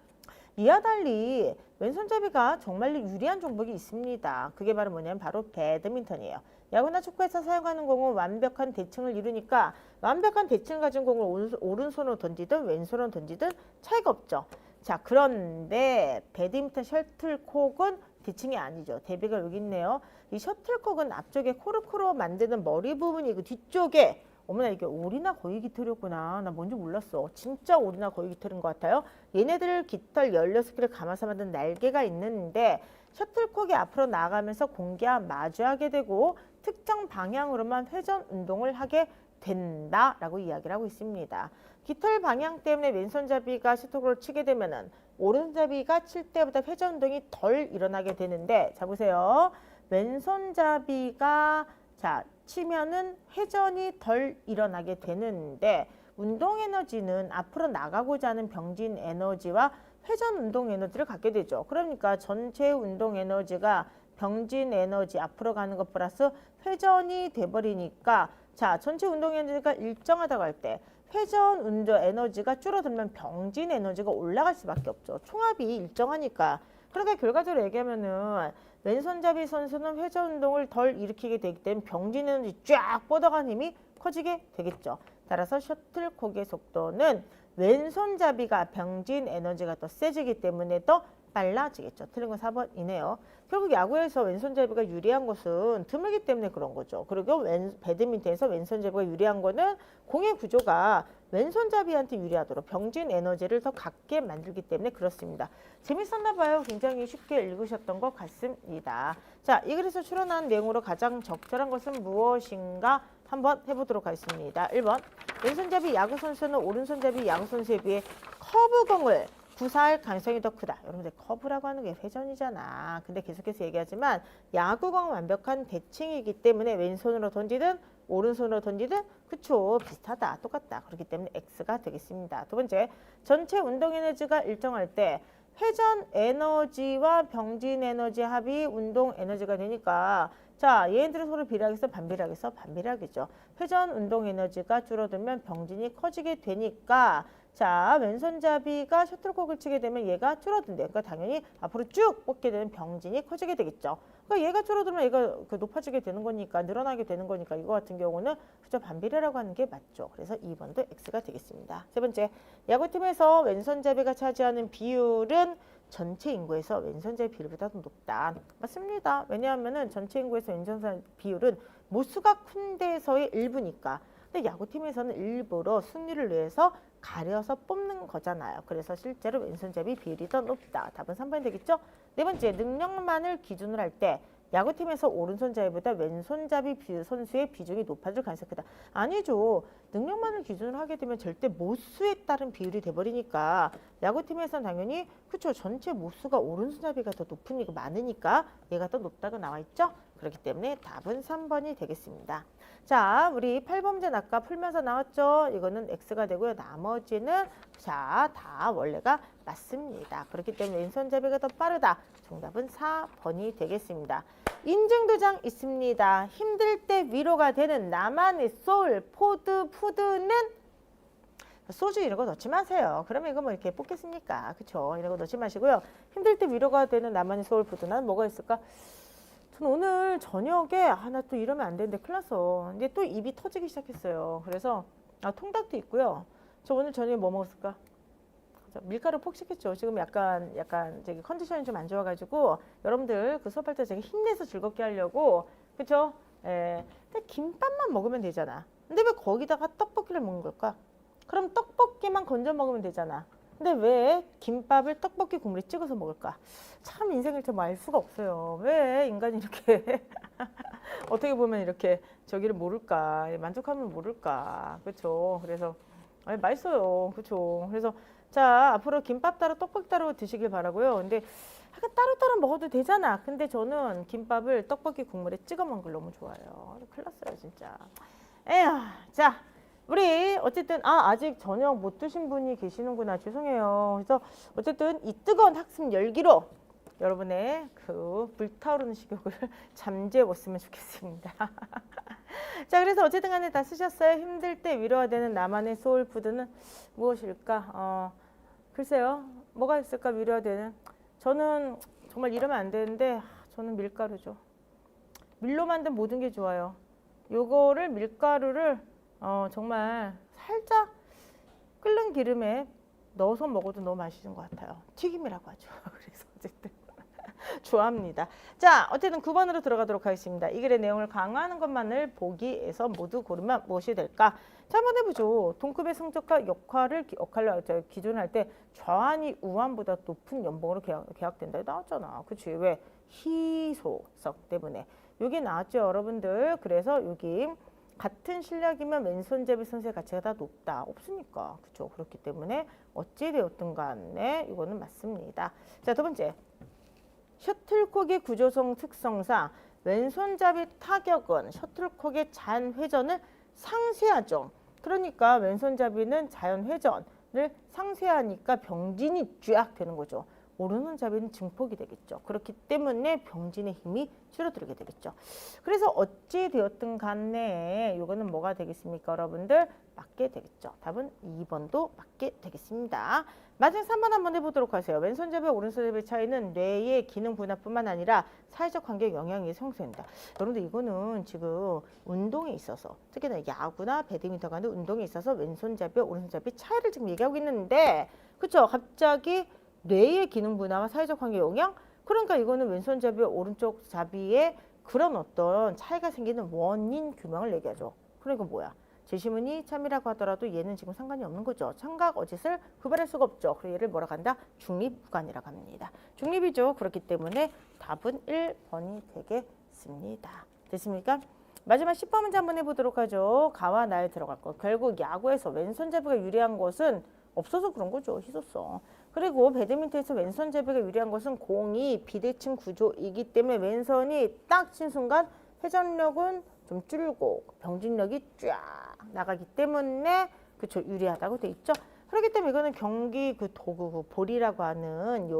이와 달리 왼손잡이가 정말 유리한 종목이 있습니다. 그게 바로 뭐냐면 바로 배드민턴이에요. 야구나 축구에서 사용하는 공은 완벽한 대칭을 이루니까 완벽한 대칭을 가진 공을 오른손으로 던지든 왼손으로 던지든 차이가 없죠. 자, 그런데 배드민턴 셔틀콕은 대칭이 아니죠. 대비가 여기 있네요. 이 셔틀콕은 앞쪽에 코르크로 만드는 머리 부분이 그 뒤쪽에, 어머나 이게 오리나 거위 깃털이었구나. 나 뭔지 몰랐어. 진짜 오리나 거위 깃털인 것 같아요. 얘네들 깃털 16개를 감아서 만든 날개가 있는데 셔틀콕이 앞으로 나가면서 공기와 마주하게 되고 특정 방향으로만 회전 운동을 하게 된다라고 이야기를 하고 있습니다. 깃털 방향 때문에 왼손잡이가 셔틀콕을 치게 되면은 오른손잡이가 칠 때보다 회전 운동이 덜 일어나게 되는데, 자 보세요. 왼손잡이가 치면은 회전이 덜 일어나게 되는데 운동 에너지는 앞으로 나가고자 하는 병진 에너지와 회전 운동 에너지를 갖게 되죠. 그러니까 전체 운동 에너지가 병진 에너지 앞으로 가는 것 플러스 회전이 돼버리니까 자, 전체 운동 에너지가 일정하다고 할 때 회전 운동 에너지가 줄어들면 병진 에너지가 올라갈 수밖에 없죠. 총합이 일정하니까. 그러니까 결과적으로 얘기하면은 왼손잡이 선수는 회전 운동을 덜 일으키게 되기 때문에 병진 에너지 쫙 뻗어가는 힘이 커지게 되겠죠. 따라서 셔틀콕의 속도는 왼손잡이가 병진 에너지가 더 세지기 때문에 더 빨라지겠죠. 틀린 건 4번이네요. 결국 야구에서 왼손잡이가 유리한 것은 드물기 때문에 그런 거죠. 그리고 배드민턴에서 왼손잡이가 유리한 거는 공의 구조가 왼손잡이한테 유리하도록 병진 에너지를 더 갖게 만들기 때문에 그렇습니다. 재밌었나 봐요. 굉장히 쉽게 읽으셨던 것 같습니다. 자, 이 글에서 추론한 내용으로 가장 적절한 것은 무엇인가 한번 해보도록 하겠습니다. 1번, 왼손잡이 야구선수는 오른손잡이 야구선수에 비해 커브공을 구사할 가능성이 더 크다. 여러분들 커브라고 하는 게 회전이잖아. 근데 계속해서 얘기하지만 야구공은 완벽한 대칭이기 때문에 왼손으로 던지든 오른손으로 던지든 그쵸, 비슷하다, 똑같다. 그렇기 때문에 X가 되겠습니다. 두 번째, 전체 운동 에너지가 일정할 때 회전 에너지와 병진 에너지 합이 운동 에너지가 되니까 자, 얘네들은 서로 비례하겠어? 반비례하겠어? 반비례하겠죠. 회전 운동 에너지가 줄어들면 병진이 커지게 되니까 자, 왼손잡이가 셔틀콕을 치게 되면 얘가 줄어든대. 그러니까 당연히 앞으로 쭉 뻗게 되면 병진이 커지게 되겠죠. 그러니까 얘가 줄어들면 얘가 높아지게 되는 거니까 늘어나게 되는 거니까 이거 같은 경우는 그저 반비례라고 하는 게 맞죠. 그래서 2번도 X가 되겠습니다. 세 번째, 야구팀에서 왼손잡이가 차지하는 비율은 전체 인구에서 왼손잡이 비율보다 더 높다. 맞습니다. 왜냐하면은 전체 인구에서 왼손잡이 비율은 모수가 큰 데서의 일부니까. 근데 야구팀에서는 일부러 승리를 위해서 가려서 뽑는 거잖아요. 그래서 실제로 왼손잡이 비율이 더 높다. 답은 3번이 되겠죠? 네 번째, 능력만을 기준으로 할 때 야구팀에서 오른손잡이보다 왼손잡이 선수의 비중이 높아질 가능성이 크다. 아니죠. 능력만을 기준으로 하게 되면 절대 모수에 따른 비율이 돼버리니까 야구팀에서는 당연히 그쵸, 전체 모수가 오른손잡이가 더 높으니까 많으니까 얘가 더 높다고 나와 있죠. 그렇기 때문에 답은 3번이 되겠습니다. 자, 우리 8번 문제 아까 풀면서 나왔죠. 이거는 X가 되고요. 나머지는 자, 다 원래가 맞습니다. 그렇기 때문에 왼손잡이가 더 빠르다. 정답은 4번이 되겠습니다. 인증도장 있습니다. 힘들 때 위로가 되는 나만의 소울 푸드는 소주 이런 거 넣지 마세요. 그러면 이거 뭐 이렇게 뽑겠습니까? 그쵸? 이런 거 넣지 마시고요. 힘들 때 위로가 되는 나만의 소울 푸드는 뭐가 있을까? 전 오늘 저녁에 나 또 이러면 안 되는데 큰일 났어. 이제 또 입이 터지기 시작했어요. 그래서 통닭도 있고요. 저 오늘 저녁에 뭐 먹었을까? 밀가루 폭식했죠. 지금 약간 저기 컨디션이 좀 안 좋아가지고 여러분들 그 수업할 때 제가 힘내서 즐겁게 하려고 그쵸? 예. 근데 김밥만 먹으면 되잖아. 근데 왜 거기다가 떡볶이를 먹는 걸까? 그럼 떡볶이만 건져 먹으면 되잖아. 근데 왜 김밥을 떡볶이 국물에 찍어서 먹을까? 참 인생을 좀 알 수가 없어요. 왜 인간이 이렇게 어떻게 보면 이렇게 저기를 모를까? 만족하면 모를까? 그렇죠? 그래서 맛있어요. 그렇죠? 그래서 자, 앞으로 김밥 따로 떡볶이 따로 드시길 바라고요. 근데 약간 따로따로 먹어도 되잖아. 근데 저는 김밥을 떡볶이 국물에 찍어 먹는 걸 너무 좋아해요. 큰일 났어요, 진짜. 에휴, 자. 우리 어쨌든 아직 저녁 못 드신 분이 계시는구나. 죄송해요. 그래서 어쨌든 이 뜨거운 학습 열기로 여러분의 그 불타오르는 식욕을 잠재워 봤으면 좋겠습니다. 자, 그래서 어쨌든 간에 다 쓰셨어요. 힘들 때 위로가 되는 나만의 소울푸드는 무엇일까? 글쎄요. 뭐가 있을까 위로가 되는. 저는 정말 이러면 안 되는데 저는 밀가루죠. 밀로 만든 모든 게 좋아요. 요거를 밀가루를 정말 살짝 끓는 기름에 넣어서 먹어도 너무 맛있는 것 같아요. 튀김이라고 하죠. 그래서 어쨌든 좋아합니다. 자, 어쨌든 9번으로 들어가도록 하겠습니다. 이 글의 내용을 강화하는 것만을 보기에서 모두 고르면 무엇이 될까? 자, 한번 해보죠. 동급의 성적과 역할로 기준할 때 좌완이 우완보다 높은 연봉으로 계약된다. 나왔잖아. 그치? 왜? 희소성 때문에. 여기 나왔죠, 여러분들. 그래서 여기 같은 실력이면 왼손잡이 선수의 가치가 다 높다. 없으니까. 그렇죠. 그렇기 때문에 어찌되었든 간에 이거는 맞습니다. 자, 두 번째. 셔틀콕의 구조성 특성상 왼손잡이 타격은 셔틀콕의 잔 회전을 상쇄하죠. 그러니까 왼손잡이는 자연 회전을 상쇄하니까 병진이 쫙 되는 거죠. 오른손잡이는 증폭이 되겠죠. 그렇기 때문에 병진의 힘이 줄어들게 되겠죠. 그래서 어찌 되었든 간에 이거는 뭐가 되겠습니까, 여러분들? 맞게 되겠죠. 답은 2번도 맞게 되겠습니다. 마지막 3번 한번 해보도록 하세요. 왼손잡이와 오른손잡이의 차이는 뇌의 기능 분화뿐만 아니라 사회적 관계에 영향이 형성된다. 여러분들 이거는 지금 운동에 있어서 특히나 야구나 배드민턴 같은 운동에 있어서 왼손잡이와 오른손잡이 차이를 지금 얘기하고 있는데 그렇죠? 갑자기 뇌의 기능 분화와 사회적 관계 영향? 그러니까 이거는 왼손잡이와 오른쪽 잡이의 그런 어떤 차이가 생기는 원인 규명을 얘기하죠. 그러니까 뭐야? 제시문이 참이라고 하더라도 얘는 지금 상관이 없는 거죠. 참각 어짓을 구별할 수가 없죠. 그래서 얘를 뭐라고 한다? 중립무관이라고 합니다. 중립이죠. 그렇기 때문에 답은 1번이 되겠습니다. 됐습니까? 마지막 10번 문제 한번 해보도록 하죠. 가와 나에 들어갈 거. 결국 야구에서 왼손잡이가 유리한 것은 없어서 그런 거죠. 희소성. 그리고 배드민턴에서 왼손잡이가 유리한 것은 공이 비대칭 구조이기 때문에 왼손이 딱 친 순간 회전력은 좀 줄고 병진력이 쫙 나가기 때문에 그쵸 유리하다고 돼 있죠. 그렇기 때문에 이거는 경기 그 도구 그 볼이라고 하는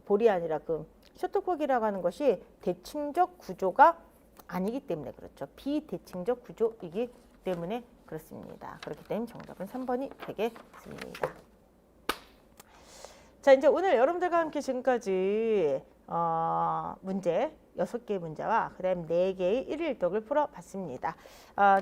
볼이 아니라 그 셔틀콕이라고 하는 것이 대칭적 구조가 아니기 때문에 그렇죠. 비대칭적 구조이기 때문에 그렇습니다. 그렇기 때문에 정답은 3번이 되겠습니다. 자, 이제 오늘 여러분들과 함께 지금까지 문제 6개의 문제와 그 다음 4개의 일일독을 풀어봤습니다.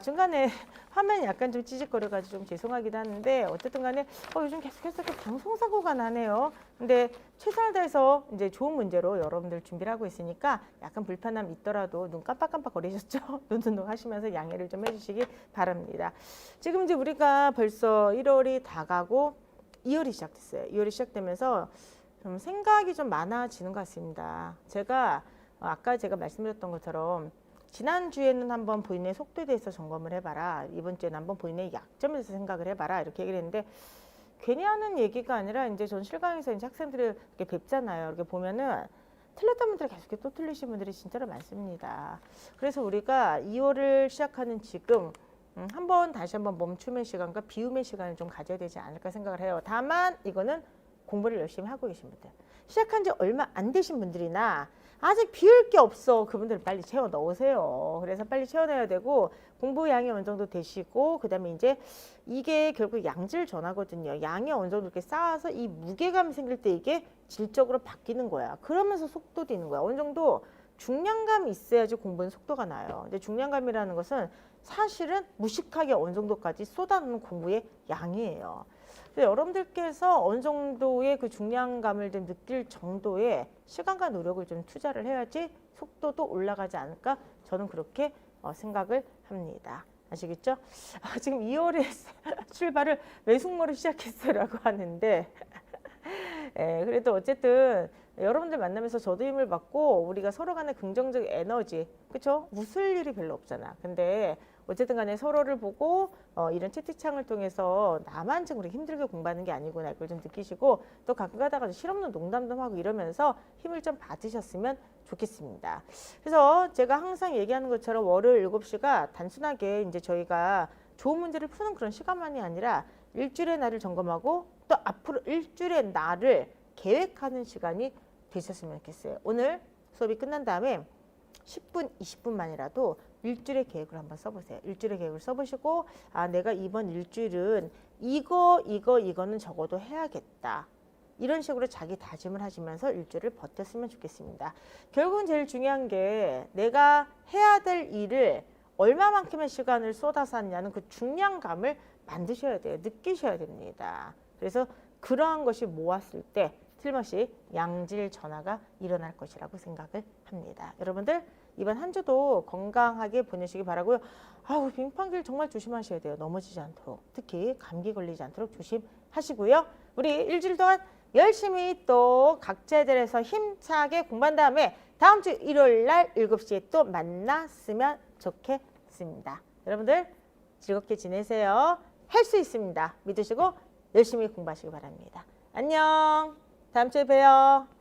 중간에 화면이 약간 좀 찌직거려가지고 좀 죄송하기도 하는데 어쨌든 간에 요즘 계속해서 방송사고가 나네요. 근데 최선을 다해서 이제 좋은 문제로 여러분들 준비를 하고 있으니까 약간 불편함 있더라도 눈 깜빡깜빡 거리셨죠? 눈 하시면서 양해를 좀 해주시기 바랍니다. 지금 이제 우리가 벌써 1월이 다 가고 2월이 시작됐어요. 2월이 시작되면서 좀 생각이 좀 많아지는 것 같습니다. 아까 제가 말씀드렸던 것처럼 지난주에는 한번 본인의 속도에 대해서 점검을 해봐라. 이번 주에는 한번 본인의 약점에 대해서 생각을 해봐라. 이렇게 얘기를 했는데 괜히 하는 얘기가 아니라 이제 전 실강에서 이제 학생들을 이렇게 뵙잖아요. 이렇게 보면은 틀렸던 분들 계속 또 틀리신 분들이 진짜로 많습니다. 그래서 우리가 2월을 시작하는 지금 다시 한번 멈춤의 시간과 비움의 시간을 좀 가져야 되지 않을까 생각을 해요. 다만 이거는 공부를 열심히 하고 계신 분들, 시작한 지 얼마 안 되신 분들이나 아직 비울 게 없어. 그분들 빨리 채워 넣으세요. 그래서 빨리 채워내야 되고 공부 양이 어느 정도 되시고 그다음에 이제 이게 결국 양질 전화거든요. 양이 어느 정도 이렇게 쌓아서 이 무게감이 생길 때 이게 질적으로 바뀌는 거야. 그러면서 속도도 있는 거야. 어느 정도 중량감이 있어야지 공부는 속도가 나요. 근데 중량감이라는 것은 사실은 무식하게 어느 정도까지 쏟아놓는 공부의 양이에요. 여러분들께서 어느 정도의 그 중량감을 좀 느낄 정도의 시간과 노력을 좀 투자를 해야지 속도도 올라가지 않을까 저는 그렇게 생각을 합니다. 아시겠죠? 지금 2월에 출발을 외숙모로 시작했어라고 하는데 그래도 어쨌든 여러분들 만나면서 저도 힘을 받고 우리가 서로 간의 긍정적 에너지 그쵸? 웃을 일이 별로 없잖아. 근데 어쨌든 간에 서로를 보고 이런 채팅창을 통해서 나만 지금 우리 힘들게 공부하는 게 아니구나 이걸 좀 느끼시고 또 가끔 가다가 실없는 농담도 하고 이러면서 힘을 좀 받으셨으면 좋겠습니다. 그래서 제가 항상 얘기하는 것처럼 월요일 7시가 단순하게 이제 저희가 좋은 문제를 푸는 그런 시간만이 아니라 일주일의 날을 점검하고 또 앞으로 일주일의 날을 계획하는 시간이 되셨으면 좋겠어요. 오늘 수업이 끝난 다음에 10분, 20분만이라도 일주일의 계획을 한번 써보세요. 일주일의 계획을 써보시고 내가 이번 일주일은 이거는 적어도 해야겠다. 이런 식으로 자기 다짐을 하시면서 일주일을 버텼으면 좋겠습니다. 결국은 제일 중요한 게 내가 해야 될 일을 얼마만큼의 시간을 쏟아서 하느냐는 그 중량감을 만드셔야 돼요. 느끼셔야 됩니다. 그래서 그러한 것이 모았을 때 틀림없이 양질 전화가 일어날 것이라고 생각을 합니다. 여러분들 이번 한 주도 건강하게 보내시기 바라고요. 빙판길 정말 조심하셔야 돼요. 넘어지지 않도록. 특히 감기 걸리지 않도록 조심하시고요. 우리 일주일 동안 열심히 또 각자들에서 힘차게 공부한 다음에 다음 주 일요일 날 7시에 또 만났으면 좋겠습니다. 여러분들 즐겁게 지내세요. 할 수 있습니다. 믿으시고 열심히 공부하시기 바랍니다. 안녕. 다음 주에 봬요.